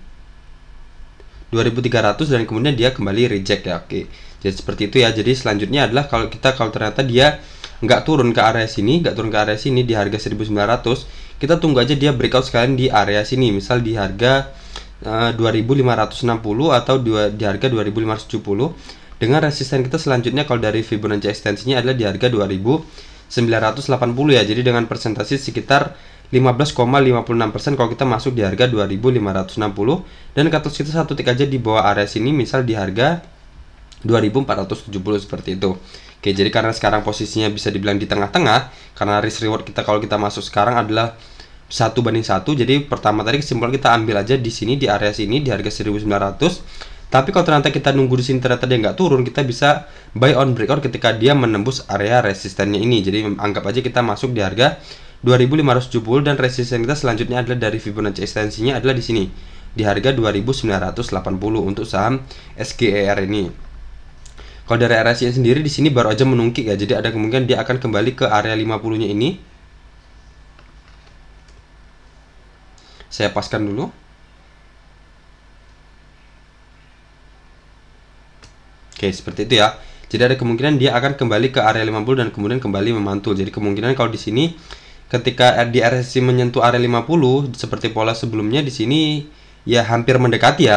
2300 dan kemudian dia kembali reject ya. Oke. Jadi seperti itu ya. Jadi selanjutnya adalah kalau ternyata dia nggak turun ke area sini, di harga 1900, kita tunggu aja dia breakout sekalian di area sini, misal di harga 2560 atau di harga 2570 dengan resisten kita selanjutnya kalau dari Fibonacci ekstensinya adalah di harga 2980 ya. Jadi dengan presentasi sekitar 15,56% kalau kita masuk di harga 2560 dan cut loss kita satu tick aja di bawah area sini, misal di harga 2470 seperti itu. Oke, jadi karena sekarang posisinya bisa dibilang di tengah-tengah, karena risk reward kita kalau kita masuk sekarang adalah 1:1. Jadi pertama tadi kesimpulan kita ambil aja di sini di area sini di harga 1900. Tapi kalau ternyata kita nunggu di sini ternyata dia nggak turun, kita bisa buy on breakout ketika dia menembus area resistennya ini. Jadi anggap aja kita masuk di harga 2570 dan resisten kita selanjutnya adalah dari Fibonacci ekstensinya adalah di sini di harga 2980 untuk saham SGER ini. Kalau dari RSI sendiri di sini baru aja menungkik ya, jadi ada kemungkinan dia akan kembali ke area 50-nya ini. Saya paskan dulu. Oke, seperti itu ya. Jadi ada kemungkinan dia akan kembali ke area 50 dan kemudian kembali memantul. Jadi kemungkinan kalau di sini ketika di RSI menyentuh area 50 seperti pola sebelumnya, di sini ya hampir mendekati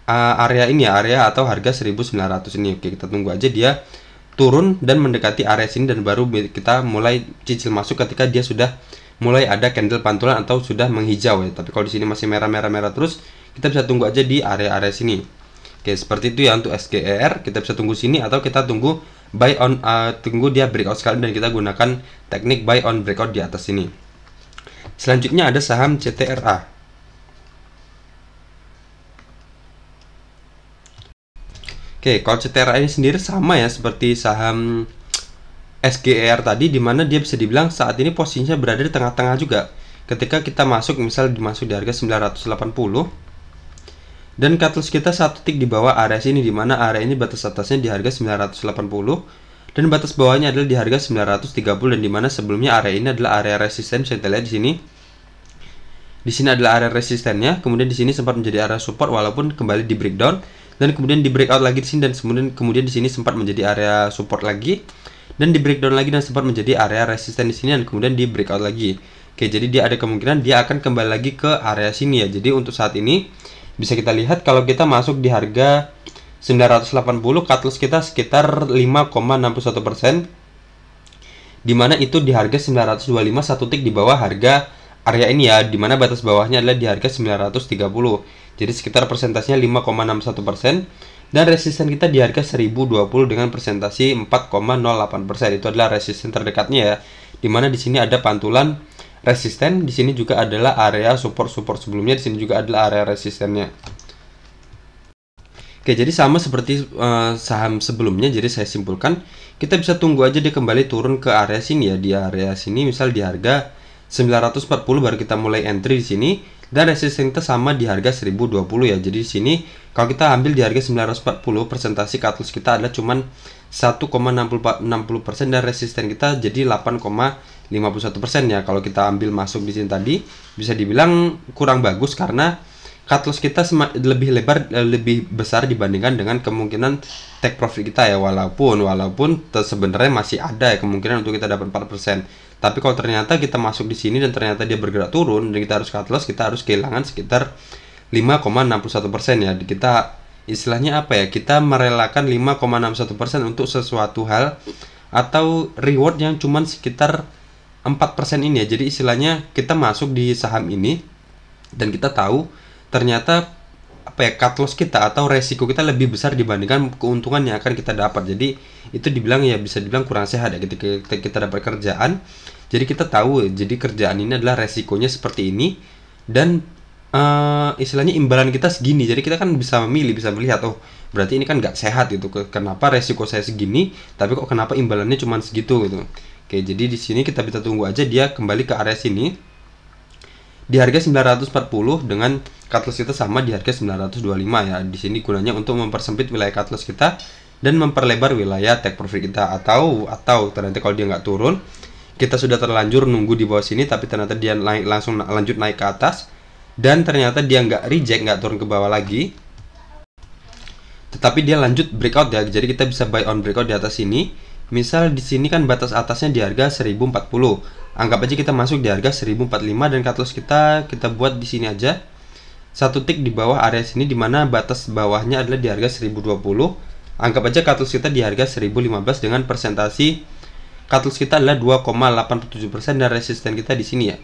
area ini ya, area atau harga 1900 ini. Oke, kita tunggu aja dia turun dan mendekati area sini dan baru kita mulai cicil masuk ketika dia sudah mulai ada candle pantulan atau sudah menghijau ya. Tapi kalau di sini masih merah terus, kita bisa tunggu aja di area-area sini. Oke, seperti itu ya untuk SGER. Kita bisa tunggu sini atau kita tunggu buy on tunggu dia breakout sekali dan kita gunakan teknik buy on breakout di atas sini. Selanjutnya ada saham CTRA. Oke, kalau CTRA ini sendiri sama ya seperti saham SGER tadi, dimana dia bisa dibilang saat ini posisinya berada di tengah-tengah juga. Ketika kita masuk, misal dimasuk di harga 980 dan cut loss kita satu tick di bawah area sini, dimana area ini batas atasnya di harga 980 dan batas bawahnya adalah di harga 930, dan dimana sebelumnya area ini adalah area resisten. Bisa kita lihat di sini. Di sini adalah area resistennya, kemudian di sini sempat menjadi area support walaupun kembali di breakdown, dan kemudian di breakout lagi di sini, dan kemudian di sini sempat menjadi area support lagi, dan di breakdown lagi dan sempat menjadi area resisten di sini, dan kemudian di breakout lagi. Oke, jadi dia ada kemungkinan dia akan kembali lagi ke area sini ya. Jadi untuk saat ini bisa kita lihat kalau kita masuk di harga 980, cut loss kita sekitar 5,61%, dimana itu di harga 925, satu tick di bawah harga area ini ya, dimana batas bawahnya adalah di harga 930. Jadi sekitar persentasenya 5,61%, dan resisten kita di harga 1020 dengan presentasi 4,08%. Itu adalah resisten terdekatnya ya, dimana di sini ada pantulan resisten, di sini juga adalah area support sebelumnya, di sini juga adalah area resistennya. Oke, jadi sama seperti saham sebelumnya. Jadi saya simpulkan, kita bisa tunggu aja dia kembali turun ke area sini ya, di area sini misal di harga 940 baru kita mulai entry di sini, dan resisten kita sama di harga 1020 ya. Jadi di sini kalau kita ambil di harga 940, presentasi cut loss kita adalah cuman 1,60%, dan resisten kita jadi 8,51% ya. Kalau kita ambil masuk di sini tadi bisa dibilang kurang bagus karena cut loss kita lebih lebar, lebih besar dibandingkan dengan kemungkinan take profit kita ya. Walaupun sebenarnya masih ada ya kemungkinan untuk kita dapat 4%. Tapi kalau ternyata kita masuk di sini dan ternyata dia bergerak turun dan kita harus cut loss, kita harus kehilangan sekitar 5,61% ya. Kita istilahnya apa ya? Kita merelakan 5,61% untuk sesuatu hal atau reward yang cuman sekitar 4% ini ya. Jadi istilahnya kita masuk di saham ini dan kita tahu ternyata apa ya, cut loss kita atau resiko kita lebih besar dibandingkan keuntungan yang akan kita dapat. Jadi itu dibilang ya, bisa dibilang kurang sehat ya ketika kita dapat kerjaan. Jadi kita tahu jadi kerjaan ini adalah resikonya seperti ini, dan istilahnya imbalan kita segini. Jadi kita kan bisa memilih, bisa melihat, oh berarti ini kan nggak sehat gitu, kenapa resiko saya segini tapi kok kenapa imbalannya cuma segitu gitu. Oke, jadi di sini kita bisa tunggu aja dia kembali ke area sini di harga 940 dengan cut loss kita sama di harga 925 ya. Di sini gunanya untuk mempersempit wilayah cut loss kita dan memperlebar wilayah take profit kita, atau ternyata kalau dia nggak turun, kita sudah terlanjur nunggu di bawah sini tapi ternyata dia langsung lanjut naik ke atas dan ternyata dia nggak reject, nggak turun ke bawah lagi, tetapi dia lanjut breakout ya. Jadi kita bisa buy on breakout di atas sini. Misal di sini kan batas atasnya di harga 1040. Anggap aja kita masuk di harga 1045 dan cut loss kita buat di sini aja. Satu tick di bawah area sini, dimana batas bawahnya adalah di harga 1020. Anggap aja cut loss kita di harga 1015 dengan presentasi cut loss kita adalah 2,87% dan resisten kita di sini ya.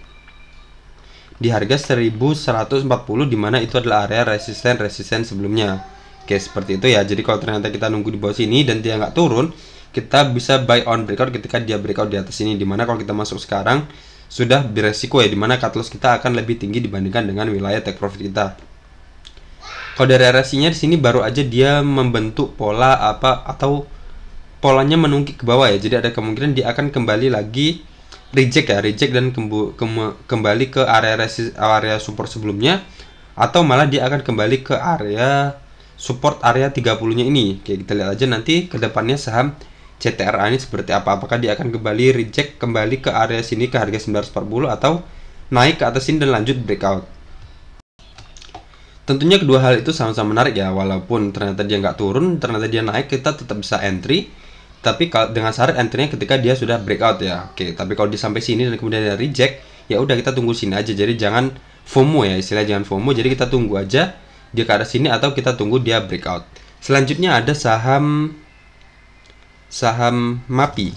Di harga 1140, dimana itu adalah area resisten sebelumnya. Oke, seperti itu ya. Jadi kalau ternyata kita nunggu di bawah sini dan dia nggak turun, kita bisa buy on breakout ketika dia breakout di atas ini, dimana kalau kita masuk sekarang sudah beresiko ya, dimana cut loss kita akan lebih tinggi dibandingkan dengan wilayah take profit kita. Kalau dari RSI-nya di sini baru aja dia membentuk pola atau polanya menungkik ke bawah ya. Jadi ada kemungkinan dia akan kembali lagi reject dan kembali ke area support sebelumnya, atau malah dia akan kembali ke area support area 30-nya ini. Oke, kita lihat aja nanti ke depannya saham CTRA ini seperti apa. Apakah dia akan kembali reject kembali ke area sini ke harga 940 atau naik ke atas sini dan lanjut breakout. Tentunya kedua hal itu sama-sama menarik ya. Walaupun ternyata dia nggak turun, ternyata dia naik, kita tetap bisa entry. Tapi dengan syarat entry-nya ketika dia sudah breakout ya. Oke, tapi kalau dia sampai sini dan kemudian dia reject, ya udah kita tunggu sini aja. Jadi jangan FOMO ya, istilahnya jangan FOMO. Jadi kita tunggu aja dia ke arah sini atau kita tunggu dia breakout. Selanjutnya ada saham MAPI.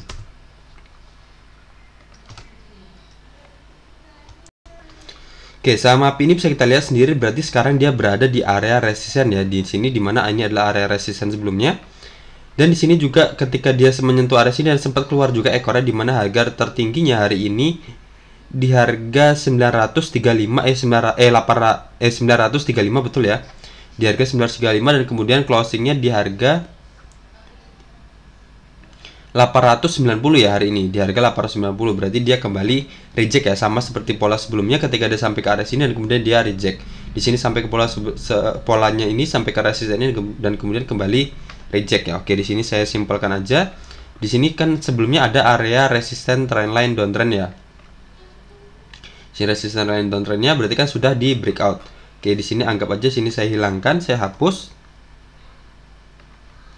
Oke, saham MAPI ini bisa kita lihat sendiri, berarti sekarang dia berada di area resisten ya. Di sini dimana ini adalah area resisten sebelumnya. Dan di sini juga ketika dia menyentuh area sini dan sempat keluar juga ekornya, dimana harga tertingginya hari ini di harga 935 935 betul ya. Di harga 935 dan kemudian closingnya di harga 890 ya hari ini, di harga 890. Berarti dia kembali reject ya, sama seperti pola sebelumnya ketika dia sampai ke area sini dan kemudian dia reject. Di sini sampai ke polanya ini sampai ke resisten ini dan kemudian kembali reject ya. Oke, di sini saya simpelkan aja Di sini kan sebelumnya ada area resisten trendline downtrend ya. Si resisten trendline downtrendnya berarti kan sudah di breakout. Oke, di sini anggap aja sini saya hilangkan, saya hapus.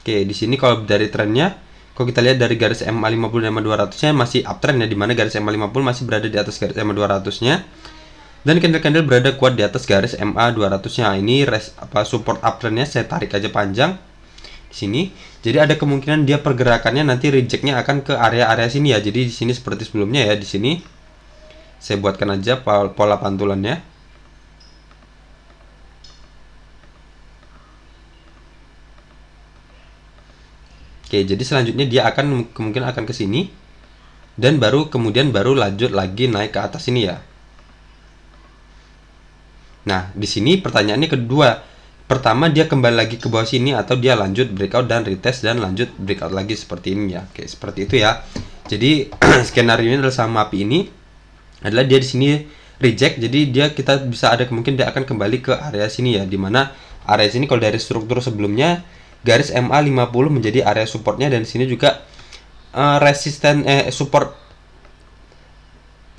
Oke, di sini kalau dari trennya, kalau kita lihat dari garis MA 50 dan MA 200-nya masih uptrend ya, dimana garis MA 50 masih berada di atas garis MA 200-nya. Dan candle-candle berada kuat di atas garis MA 200-nya. Ini support uptrendnya saya tarik aja panjang di sini. Jadi ada kemungkinan dia pergerakannya nanti rejectnya akan ke area-area sini ya. Jadi di sini seperti sebelumnya ya, di sini saya buatkan aja pola pantulannya. Oke, jadi selanjutnya dia akan kemungkinan akan ke sini dan kemudian baru lanjut lagi naik ke atas ini ya. Nah, di sini pertanyaannya kedua. Pertama, dia kembali lagi ke bawah sini atau dia lanjut breakout dan retest dan lanjut breakout lagi seperti ini ya. Oke, seperti itu ya. Jadi skenario ini adalah sama api ini adalah dia di sini reject, jadi kita bisa ada kemungkinan dia akan kembali ke area sini ya, dimana area sini kalau dari struktur sebelumnya garis MA 50 menjadi area supportnya, dan sini juga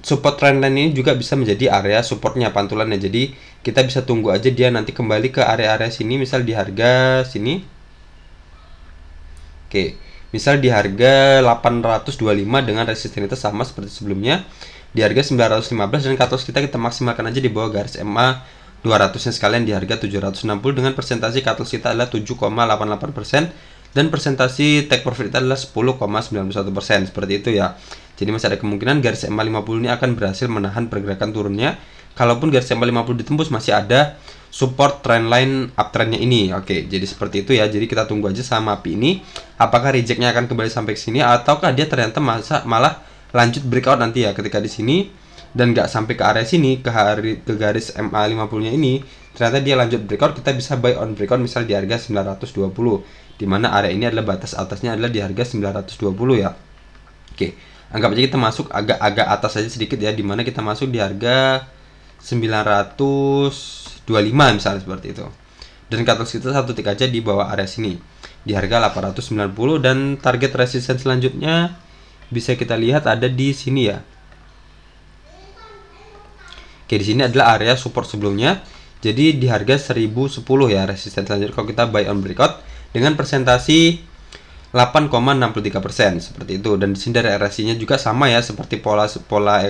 support trendline ini juga bisa menjadi area supportnya pantulannya. Jadi kita bisa tunggu aja dia nanti kembali ke area-area sini, misal di harga sini. Oke, misal di harga 825 dengan resistensitas sama seperti sebelumnya di harga 915, dan cut loss kita maksimalkan aja di bawah garis MA 200-nya sekalian di harga 760 dengan persentase cut loss kita adalah 7,88% dan persentase take profit kita adalah 10,91%, seperti itu ya. Jadi masih ada kemungkinan garis MA 50 ini akan berhasil menahan pergerakan turunnya. Kalaupun garis MA 50 ditembus, masih ada support trendline uptrendnya ini. Oke, jadi seperti itu ya. Jadi kita tunggu aja sama api ini, apakah rejectnya akan kembali sampai ke sini ataukah dia ternyata malah lanjut breakout nanti ya, ketika di sini dan nggak sampai ke area sini ke garis MA 50-nya ini, ternyata dia lanjut breakout, kita bisa buy on breakout misal di harga 920, dimana area ini adalah batas atasnya adalah di harga 920 ya. Oke, anggap aja kita masuk agak atas saja sedikit ya, dimana kita masuk di harga 925 misalnya seperti itu, dan cut loss kita satu tick aja di bawah area sini di harga 890, dan target resisten selanjutnya bisa kita lihat ada di sini ya. Oke, di sini adalah area support sebelumnya. Jadi di harga 1010 ya resisten selanjutnya kalau kita buy on breakout dengan persentasi 8,63% seperti itu. Dan di sini dari RSI-nya juga sama ya, seperti pola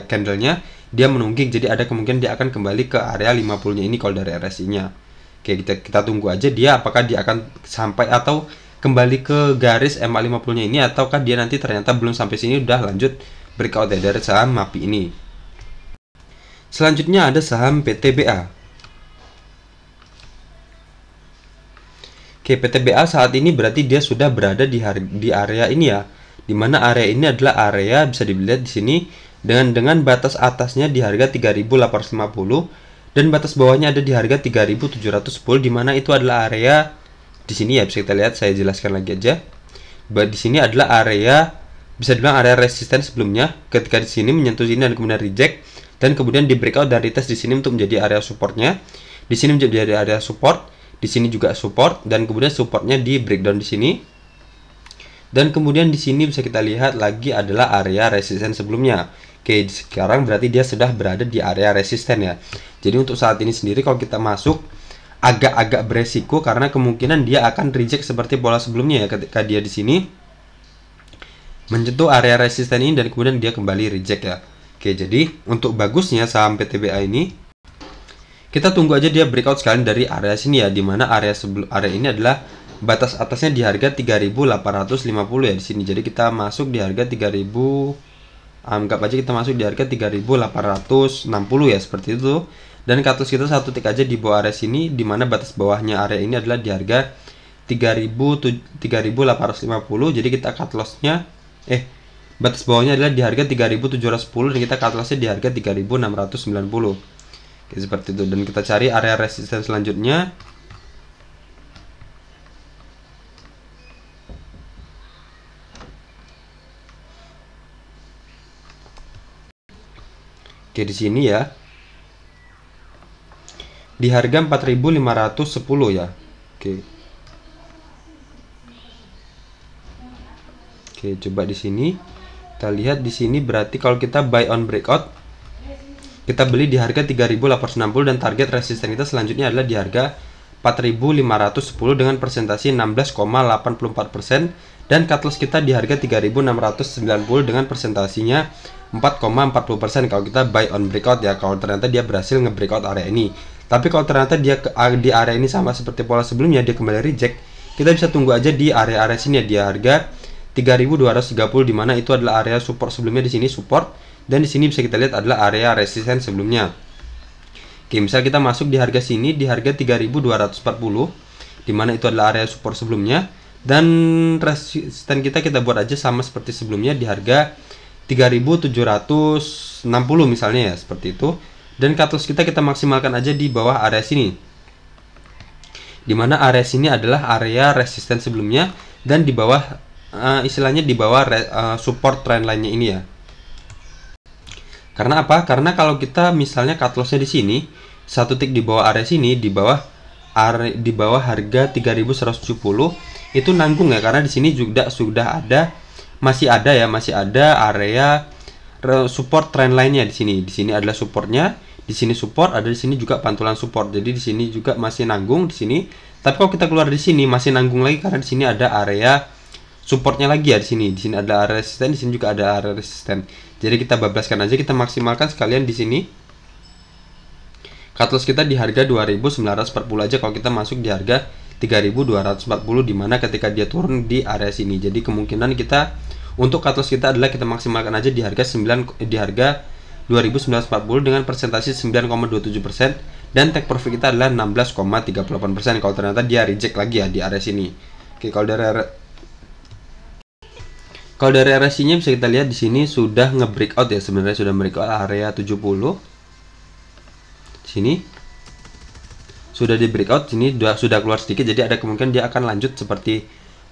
candlenya dia menungging, jadi ada kemungkinan dia akan kembali ke area 50-nya ini kalau dari RSI-nya. Oke, kita tunggu aja dia apakah dia akan sampai atau kembali ke garis MA 50-nya ini, ataukah dia nanti ternyata belum sampai sini udah lanjut breakout ya dari saham MAPI ini. Selanjutnya ada saham PTBA. Oke, PTBA saat ini berarti dia sudah berada di area ini ya, dimana area ini adalah area bisa dilihat di sini dengan batas atasnya di harga 3.850 dan batas bawahnya ada di harga 3.710, dimana itu adalah area di sini ya, bisa kita lihat, saya jelaskan lagi aja. Di sini adalah area bisa dibilang area resisten sebelumnya, ketika di sini menyentuh sini dan kemudian reject, dan kemudian di breakout dan retest di sini untuk menjadi area supportnya. Di sini menjadi area support, di sini juga support, dan kemudian supportnya di breakdown di sini. Dan kemudian di sini bisa kita lihat lagi adalah area resisten sebelumnya. Oke, sekarang berarti dia sudah berada di area resisten ya. Jadi untuk saat ini sendiri kalau kita masuk agak-agak beresiko karena kemungkinan dia akan reject seperti pola sebelumnya ya, ketika dia di sini menyentuh area resisten ini dan kemudian dia kembali reject ya. Oke, jadi untuk bagusnya saham PTBA ini kita tunggu aja dia breakout sekalian dari area sini ya, dimana area ini adalah batas atasnya di harga 3.850 ya di sini. Jadi kita masuk di harga 3.000, anggap aja kita masuk di harga 3.860 ya, seperti itu. Dan cut loss kita satu tick aja di bawah area sini, dimana batas bawahnya area ini adalah di harga 3.850. Jadi kita cut lossnya batas bawahnya adalah di harga 3.710 dan kita cut lossnya di harga 3.690. Oke, seperti itu. Dan kita cari area resisten selanjutnya. Oke, di sini ya. Di harga 4.510 ya. Oke. Oke, coba di sini kita lihat di sini berarti kalau kita buy on breakout, kita beli di harga 3.860 dan target resisten kita selanjutnya adalah di harga 4.510 dengan persentase 16,84% dan cut loss kita di harga 3.690 dengan presentasinya 4,40% kalau kita buy on breakout ya, kalau ternyata dia berhasil nge-breakout area ini. Tapi kalau ternyata dia di area ini sama seperti pola sebelumnya, dia kembali reject, kita bisa tunggu aja di area-area sini ya, di harga 3.230 dimana itu adalah area support sebelumnya, di sini support, dan di sini bisa kita lihat adalah area resisten sebelumnya. Oke, misal kita masuk di harga sini di harga 3.240 dimana itu adalah area support sebelumnya, dan resisten kita buat aja sama seperti sebelumnya di harga 3.760 misalnya ya, seperti itu. Dan cut loss kita maksimalkan aja di bawah area sini, dimana area sini adalah area resisten sebelumnya dan di bawah istilahnya di bawah support trend line-nya ini ya. Karena apa? Karena kalau kita misalnya cut loss-nya di sini satu tick di bawah area sini, di bawah harga 3.170 itu nanggung ya, karena di sini juga sudah ada masih ada area support trend line-nya di sini. Di sini adalah supportnya, di sini support, ada di sini juga pantulan support. Jadi di sini juga masih nanggung di sini. Tapi kalau kita keluar di sini masih nanggung lagi karena di sini ada area supportnya lagi ya di sini. Di sini ada area resisten, di sini juga ada area resisten. Jadi kita bablaskan aja, kita maksimalkan sekalian di sini. Cut loss kita di harga 2.940 aja kalau kita masuk di harga 3.240 dimana ketika dia turun di area sini. Jadi kemungkinan kita untuk cut loss kita adalah kita maksimalkan aja di harga 2.940 dengan persentase 9,27% dan take profit kita adalah 16,38% kalau ternyata dia reject lagi ya di area sini. Oke, kalau dari area sini bisa kita lihat di sini sudah nge-breakout ya, sebenarnya sudah breakout area 70. Sini sudah di breakout, sini sudah keluar sedikit, jadi ada kemungkinan dia akan lanjut seperti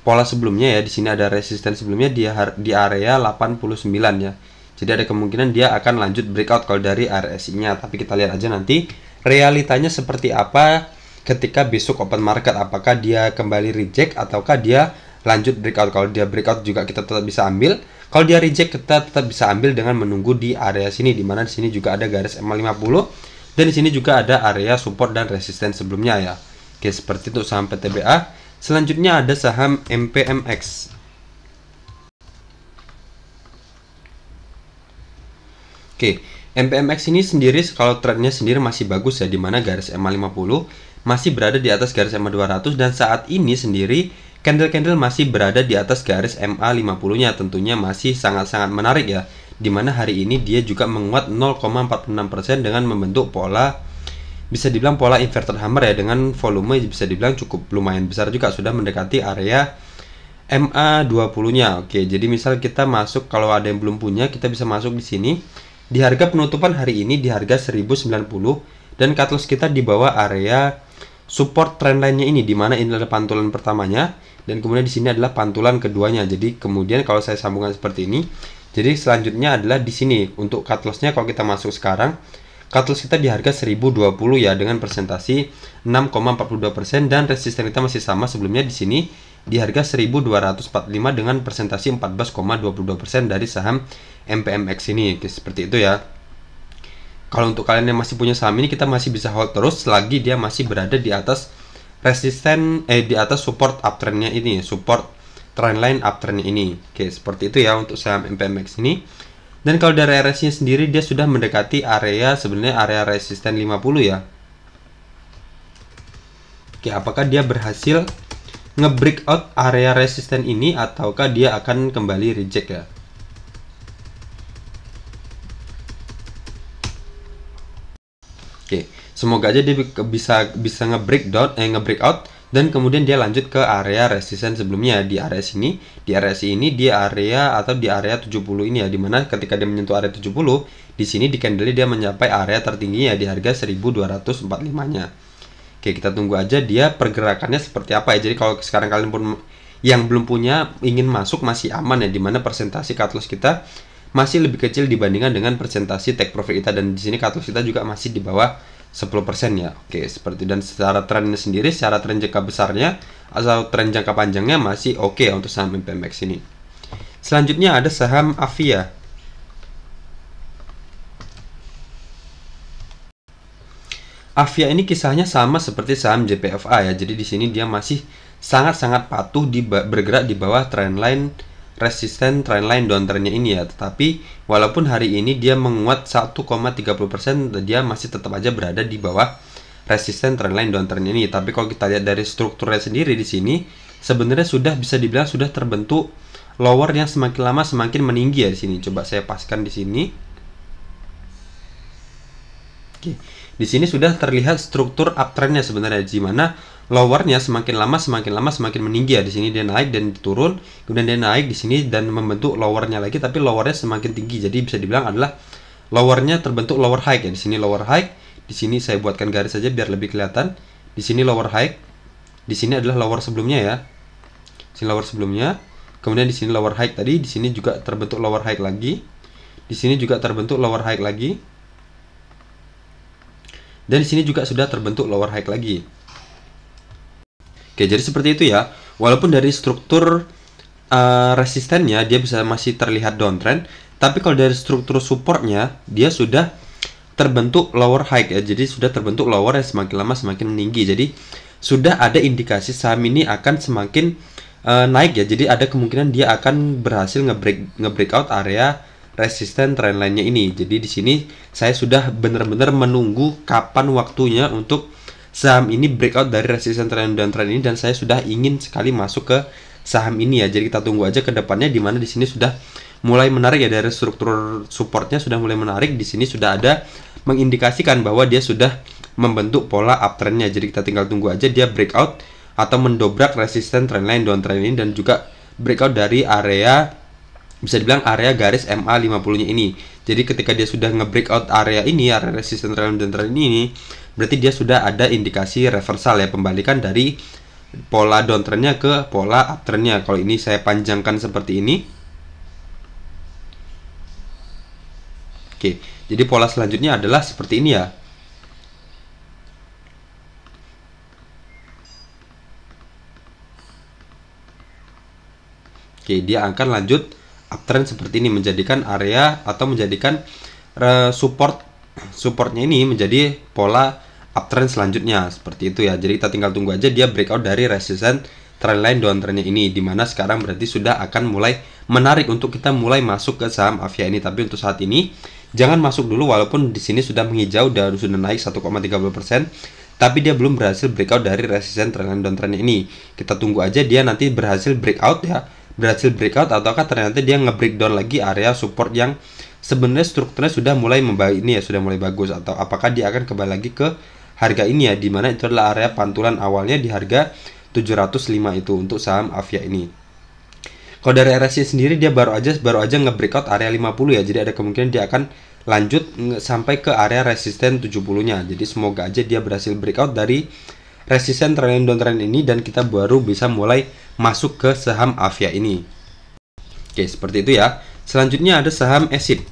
pola sebelumnya ya. Di sini ada resisten sebelumnya di area 89 ya. Jadi ada kemungkinan dia akan lanjut breakout kalau dari RSI-nya. Tapi kita lihat aja nanti realitanya seperti apa ketika besok open market, apakah dia kembali reject ataukah dia lanjut breakout. Kalau dia breakout juga kita tetap bisa ambil. Kalau dia reject kita tetap bisa ambil dengan menunggu di area sini, dimana di sini juga ada garis MA50 dan di sini juga ada area support dan resisten sebelumnya ya. Oke, seperti itu saham PTBA. Selanjutnya ada saham MPMX. Oke, MPMX ini sendiri kalau trendnya sendiri masih bagus ya, dimana garis MA50 masih berada di atas garis MA200 dan saat ini sendiri candle-candle masih berada di atas garis MA50-nya, tentunya masih sangat-sangat menarik ya. Dimana hari ini dia juga menguat 0,46% dengan membentuk pola, bisa dibilang pola inverted hammer ya, dengan volume bisa dibilang cukup lumayan besar juga, sudah mendekati area MA20-nya. Oke, jadi misal kita masuk, kalau ada yang belum punya kita bisa masuk di sini di harga penutupan hari ini di harga 1090 dan cut loss kita di bawah area support trend line-nya ini, dimana ini adalah pantulan pertamanya dan kemudian di sini adalah pantulan keduanya. Jadi kemudian kalau saya sambungkan seperti ini, jadi selanjutnya adalah di sini untuk cut loss-nya. Kalau kita masuk sekarang, cut loss kita di harga 1020 ya, dengan presentasi 6,42% dan resisten kita masih sama sebelumnya di sini di harga 1245 dengan presentasi 14,22% dari saham MPMX ini. Oke, seperti itu ya. Kalau untuk kalian yang masih punya saham ini, kita masih bisa hold terus selagi dia masih berada di atas resisten di atas support uptrendnya ini, support trendline uptrend ini. Oke, seperti itu ya untuk saham MPMX ini. Dan kalau dari RSI-nya sendiri dia sudah mendekati area, sebenarnya area resisten 50 ya. Oke, apakah dia berhasil nge-breakout area resisten ini ataukah dia akan kembali reject ya? Oke, semoga aja dia bisa nge-breakout dan kemudian dia lanjut ke area resisten sebelumnya di area sini, di area ini, di area atau di area 70 ini ya, dimana ketika dia menyentuh area 70 di sini di candle dia mencapai area tertingginya di harga 1245-nya. Oke, kita tunggu aja dia pergerakannya seperti apa ya. Jadi kalau sekarang kalian pun yang belum punya ingin masuk masih aman ya, dimana persentase cut loss kita masih lebih kecil dibandingkan dengan persentase take profit kita, dan di sini cut loss kita juga masih di bawah 10% ya. Oke, seperti, dan secara trennya sendiri, secara tren jangka besarnya atau tren jangka panjangnya masih oke untuk saham MPMX ini. Selanjutnya ada saham Avia. Avia ini kisahnya sama seperti saham JPFA ya. Jadi di sini dia masih sangat-sangat patuh bergerak di bawah trendline resisten trendline downtrendnya ini ya. Tetapi walaupun hari ini dia menguat 1,30%, dia masih tetap aja berada di bawah resisten trendline downtrendnya ini. Tapi kalau kita lihat dari strukturnya sendiri di sini, sebenarnya sudah bisa dibilang sudah terbentuk lower yang semakin lama semakin meninggi ya di sini. Coba saya paskan di sini. Oke. Di sini sudah terlihat struktur uptrendnya sebenarnya, di mana lowernya semakin lama semakin meninggi ya. Di sini dia naik dan turun, kemudian dia naik di sini dan membentuk lowernya lagi, tapi lowernya semakin tinggi. Jadi bisa dibilang adalah lowernya terbentuk lower high ya. Di sini lower high, di sini saya buatkan garis saja biar lebih kelihatan. Di sini lower high, di sini adalah lower sebelumnya ya. Di sini lower sebelumnya, kemudian di sini lower high tadi, di sini juga terbentuk lower high lagi. Di sini juga terbentuk lower high lagi. Dan di sini juga sudah terbentuk lower high lagi. Oke, jadi seperti itu ya. Walaupun dari struktur resistennya dia bisa masih terlihat downtrend, tapi kalau dari struktur supportnya dia sudah terbentuk lower high ya. Jadi sudah terbentuk lower yang semakin lama semakin meninggi. Jadi sudah ada indikasi saham ini akan semakin naik ya. Jadi ada kemungkinan dia akan berhasil nge-breakout area resisten trendline-nya ini. Jadi di sini saya sudah benar-benar menunggu kapan waktunya untuk saham ini breakout dari resisten trend dan trend ini, dan saya sudah ingin sekali masuk ke saham ini ya. Jadi kita tunggu aja ke depannya, di mana di sini sudah mulai menarik ya, dari struktur supportnya sudah mulai menarik. Di sini sudah ada mengindikasikan bahwa dia sudah membentuk pola uptrendnya. Jadi kita tinggal tunggu aja dia breakout atau mendobrak resisten trendline downtrend ini, dan juga breakout dari area, bisa dibilang area garis MA50 nya ini. Jadi ketika dia sudah nge-breakout area ini, area resisten trend dan trend ini, berarti dia sudah ada indikasi reversal ya, pembalikan dari pola downtrendnya ke pola uptrendnya. Kalau ini saya panjangkan seperti ini. Oke, jadi pola selanjutnya adalah seperti ini ya. Oke, dia akan lanjut uptrend seperti ini, menjadikan area atau menjadikan supportnya ini menjadi pola uptrend selanjutnya seperti itu ya. Jadi kita tinggal tunggu aja dia breakout dari resisten trendline downtrendnya ini, dimana sekarang berarti sudah akan mulai menarik untuk kita mulai masuk ke saham Avia ini. Tapi untuk saat ini jangan masuk dulu, walaupun di sini sudah menghijau dan sudah naik 1,30%, tapi dia belum berhasil breakout dari resisten trendline downtrendnya ini. Kita tunggu aja dia nanti berhasil breakout ya, berhasil breakout ataukah ternyata dia nge-breakdown lagi area support yang sebenarnya strukturnya sudah mulai membaik ini ya, sudah mulai bagus, atau apakah dia akan kembali lagi ke harga ini ya, dimana itu adalah area pantulan awalnya di harga 705 itu untuk saham Avia ini. Kalau dari RSI sendiri dia baru aja nge-breakout area 50 ya, jadi ada kemungkinan dia akan lanjut sampai ke area resisten 70-nya. Jadi semoga aja dia berhasil breakout dari resisten trend downtrend ini dan kita baru bisa mulai masuk ke saham Avia ini. Oke, seperti itu ya. Selanjutnya ada saham ESIP.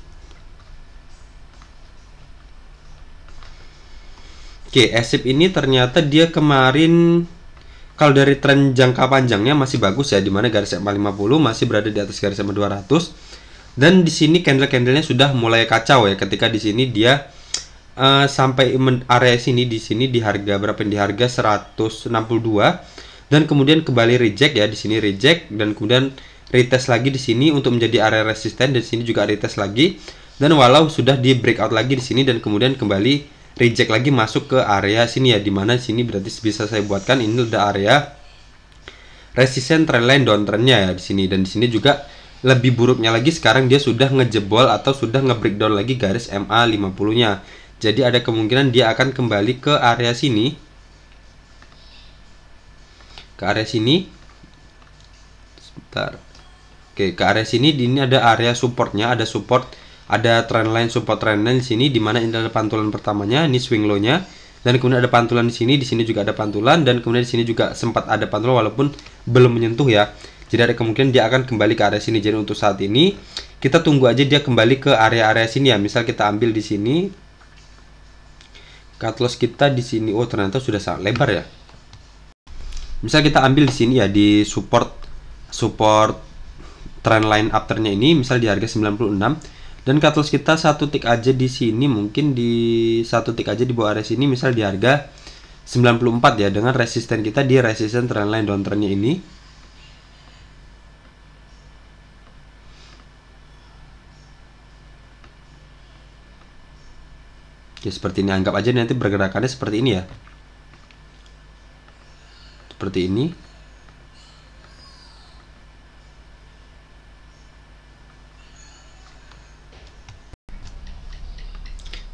Oke, ESIP ini ternyata dia kemarin kalau dari tren jangka panjangnya masih bagus ya, dimana garis MA50 masih berada di atas garis MA200, dan di sini candle-candlenya sudah mulai kacau ya, ketika di sini dia sampai area sini, di sini di harga berapa, di harga 162, dan kemudian kembali reject ya, di sini reject dan kemudian retest lagi di sini untuk menjadi area resisten, dan di sini juga retest lagi, dan walau sudah di breakout lagi di sini dan kemudian kembali reject lagi masuk ke area sini ya, dimana sini berarti bisa saya buatkan ini udah area resisten trendline downtrendnya ya di sini, dan di sini juga lebih buruknya lagi sekarang dia sudah ngejebol atau sudah nge-breakdown lagi garis MA50-nya. Jadi ada kemungkinan dia akan kembali ke area sini. Ke area sini. Sebentar. Oke, ke area sini, ini ada area supportnya, ada support, ada trendline, support trendline di sini, dimana ini adalah pantulan pertamanya, ini swing low-nya, dan kemudian ada pantulan di sini juga ada pantulan, dan kemudian di sini juga sempat ada pantulan walaupun belum menyentuh ya. Jadi ada kemungkinan dia akan kembali ke area sini. Jadi untuk saat ini kita tunggu aja dia kembali ke area-area sini ya. Misal kita ambil di sini, cut loss kita di sini, oh ternyata sudah sangat lebar ya. Misal kita ambil di sini ya, di support trendline afternya ini misal di harga 96, dan cut loss kita satu tick aja di sini, mungkin di satu tick aja di bawah area sini misal di harga 94 ya, dengan resisten kita di resisten trendline downtrendnya ini. Oke, seperti ini, anggap aja nanti pergerakannya seperti ini ya. Seperti ini.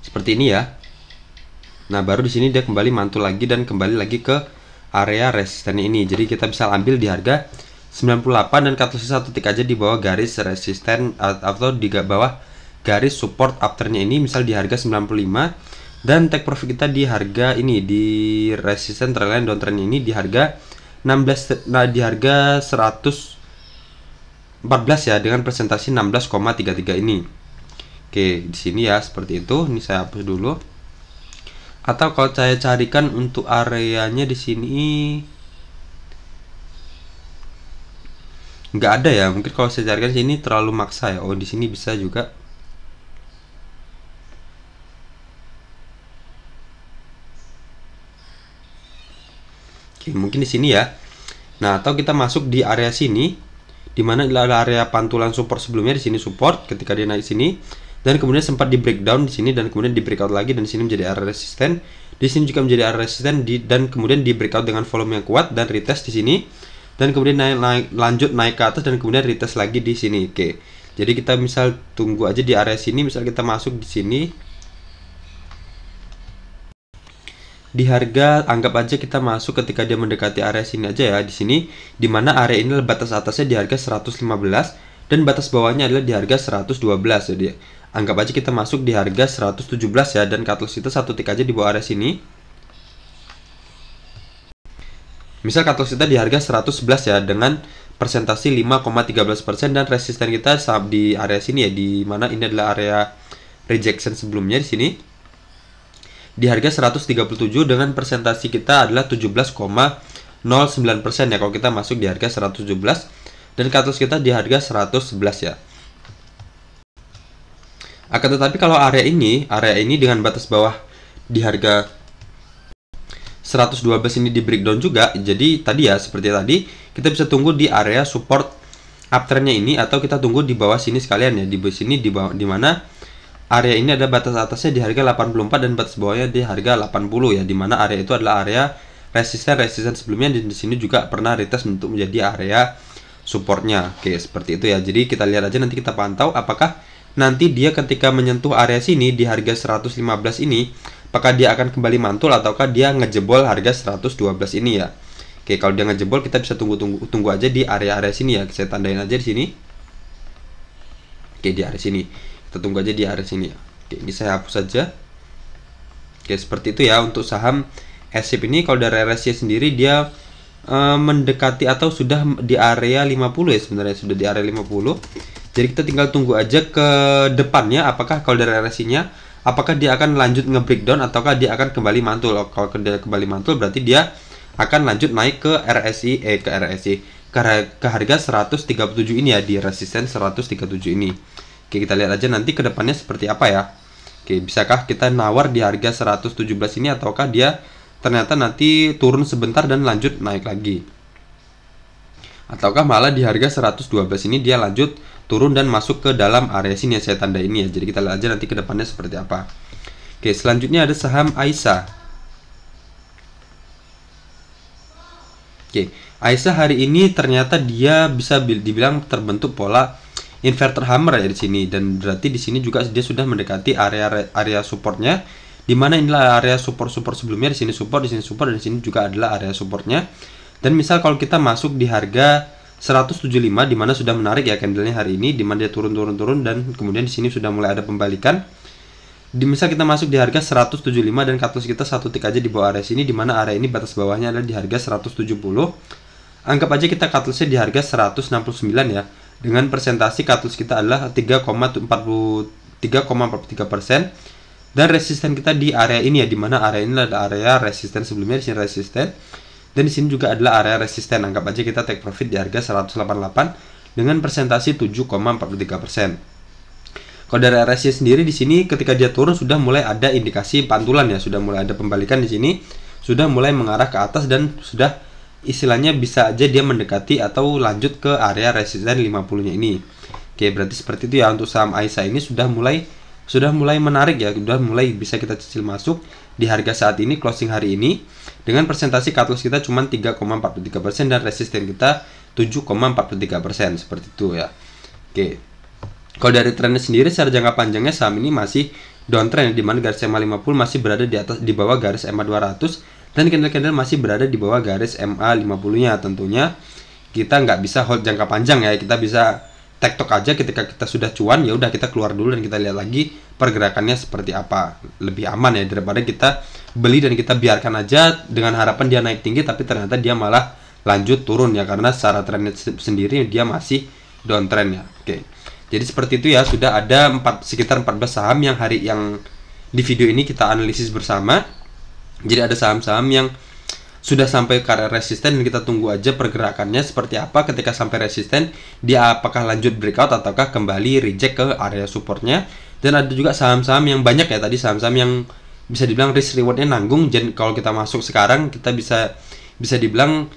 Seperti ini ya. Nah, baru di sini dia kembali mantul lagi dan kembali lagi ke area resisten ini. Jadi kita bisa ambil di harga 98 dan cut loss satu tick aja di bawah garis resisten atau di bawah garis support afternya ini misal di harga 95, dan take profit kita di harga ini di resisten trendline downtrend ini di harga 16, nah di harga 114 ya, dengan presentasi 16,33 ini. Oke, di sini ya seperti itu. Ini saya hapus dulu. Atau kalau saya carikan untuk areanya di sini nggak ada ya. Mungkin kalau saya carikan sini terlalu maksa ya. Oh, di sini bisa juga. Oke, mungkin di sini ya. Nah, atau kita masuk di area sini, dimana adalah area pantulan support sebelumnya. Di sini support ketika dia naik sini, dan kemudian sempat di breakdown di sini, dan kemudian di breakout lagi, dan di sini menjadi area resisten. Di sini juga menjadi area resisten dan kemudian di breakout dengan volume yang kuat dan retest di sini, dan kemudian lanjut naik ke atas dan kemudian retest lagi di sini. Oke. Jadi kita misal tunggu aja di area sini, misal kita masuk di sini. Di harga, anggap aja kita masuk ketika dia mendekati area sini aja ya, di sini, dimana area ini batas atasnya di harga 115 dan batas bawahnya adalah di harga 112. Jadi anggap aja kita masuk di harga 117 ya, dan cut loss kita satu tick aja di bawah area sini. Misal cut loss kita di harga 111 ya, dengan presentasi 5,13% dan resisten kita di area sini ya, di mana ini adalah area rejection sebelumnya di sini. Di harga 137 dengan presentasi kita adalah 17,09% ya kalau kita masuk di harga 117, dan cut loss kita di harga 111 ya. Akan tetapi kalau area ini dengan batas bawah di harga 112 ini di breakdown juga. Jadi tadi ya, seperti tadi kita bisa tunggu di area support uptrendnya ini, atau kita tunggu di bawah sini sekalian ya, di bawah sini, di bawah, di mana area ini ada batas atasnya di harga 84 dan batas bawahnya di harga 80 ya, dimana area itu adalah area resisten sebelumnya, dan di sini juga pernah retest untuk menjadi area supportnya. Oke, seperti itu ya. Jadi kita lihat aja, nanti kita pantau apakah nanti dia ketika menyentuh area sini di harga 115 ini, apakah dia akan kembali mantul ataukah dia ngejebol harga 112 ini ya. Oke, kalau dia ngejebol kita bisa tunggu aja di area-area sini ya. Saya tandain aja di sini. Oke, di area sini. Kita tunggu aja di area sini ya. Oke, ini saya hapus saja. Oke, seperti itu ya untuk saham SIP ini. Kalau dari RSI sendiri dia mendekati atau sudah di area 50 ya, sebenarnya sudah di area 50. Jadi kita tinggal tunggu aja ke depannya, apakah kalau dari RSI-nya apakah dia akan lanjut nge-breakdown ataukah dia akan kembali mantul. Kalau dia kembali mantul berarti dia akan lanjut naik ke RSI ke harga 137 ini ya, di resisten 137 ini. Oke, kita lihat aja nanti ke depannya seperti apa ya. Oke, bisakah kita nawar di harga 117 ini ataukah dia ternyata nanti turun sebentar dan lanjut naik lagi. Ataukah malah di harga 112 ini dia lanjut turun dan masuk ke dalam area sini yang saya tanda ini ya. Jadi kita lihat aja nanti ke depannya seperti apa. Oke, selanjutnya ada saham Aisyah. Oke, Aisyah hari ini ternyata dia bisa dibilang terbentuk pola inverter hammer ya di sini, dan berarti di sini juga dia sudah mendekati area supportnya, di mana inilah area support sebelumnya. Di sini support, di sini support, dan di sini juga adalah area supportnya. Dan misal kalau kita masuk di harga 175, di mana sudah menarik ya candlenya hari ini, di mana dia turun dan kemudian di sini sudah mulai ada pembalikan. Misal kita masuk di harga 175 dan cut loss kita satu tick aja di bawah area sini, di mana area ini batas bawahnya adalah di harga 170. Anggap aja kita cut lossnya di harga 169 ya, dengan presentasi cut loss kita adalah 3,43%, dan resisten kita di area ini ya, di mana area ini adalah area resisten sebelumnya, di sini resisten, dan di sini juga adalah area resisten. Anggap aja kita take profit di harga 188 dengan persentase 7,43%. Kalau dari RSI sendiri di sini ketika dia turun sudah mulai ada indikasi pantulan ya, sudah mulai ada pembalikan di sini, sudah mulai mengarah ke atas dan sudah istilahnya bisa aja dia mendekati atau lanjut ke area resisten 50-nya ini. Oke, berarti seperti itu ya untuk saham Aisyah ini sudah mulai menarik ya, sudah mulai bisa kita cicil masuk di harga saat ini closing hari ini dengan persentase cut loss kita cuma 3,43% dan resisten kita 7,43% seperti itu ya. Oke. Kalau dari trennya sendiri secara jangka panjangnya saham ini masih downtrend di mana garis EMA 50 masih berada di bawah garis EMA 200 dan candle-candle masih berada di bawah garis MA 50-nya. Tentunya kita nggak bisa hold jangka panjang ya, kita bisa tektok aja ketika kita sudah cuan, ya udah kita keluar dulu dan kita lihat lagi pergerakannya seperti apa, lebih aman ya daripada kita beli dan kita biarkan aja dengan harapan dia naik tinggi tapi ternyata dia malah lanjut turun ya, karena secara trennya sendiri dia masih downtrend ya. Oke, jadi seperti itu ya, sudah ada sekitar 14 saham yang di video ini kita analisis bersama. Jadi ada saham-saham yang sudah sampai ke area resisten dan kita tunggu aja pergerakannya seperti apa. Ketika sampai resisten dia apakah lanjut breakout ataukah kembali reject ke area supportnya. Dan ada juga saham-saham yang banyak ya, tadi saham-saham yang bisa dibilang risk rewardnya nanggung. Jadi kalau kita masuk sekarang kita bisa dibilang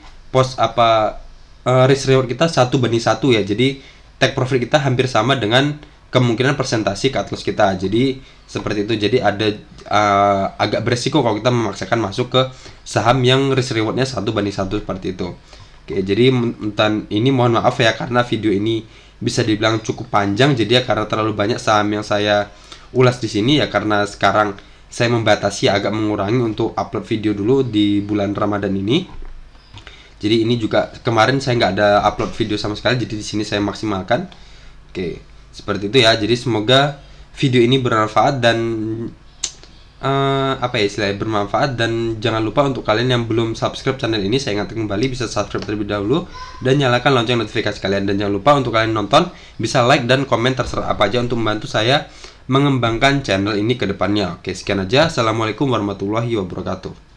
risk reward kita 1:1 ya, jadi take profit kita hampir sama dengan kemungkinan persentase cut loss kita. Jadi seperti itu, jadi ada agak beresiko kalau kita memaksakan masuk ke saham yang risk rewardnya 1:1 seperti itu. Oke, jadi ini mohon maaf ya karena video ini bisa dibilang cukup panjang, jadi ya karena terlalu banyak saham yang saya ulas di sini ya, karena sekarang saya membatasi agak mengurangi untuk upload video dulu di bulan Ramadan ini. Jadi ini juga kemarin saya nggak ada upload video sama sekali, jadi di sini saya maksimalkan. Oke, seperti itu ya. Jadi semoga video ini bermanfaat dan bermanfaat, dan jangan lupa untuk kalian yang belum subscribe channel ini, saya ingatkan kembali bisa subscribe terlebih dahulu dan nyalakan lonceng notifikasi kalian. Dan jangan lupa untuk kalian nonton bisa like dan komen terserah apa aja untuk membantu saya mengembangkan channel ini ke depannya. Oke, sekian aja. Assalamualaikum warahmatullahi wabarakatuh.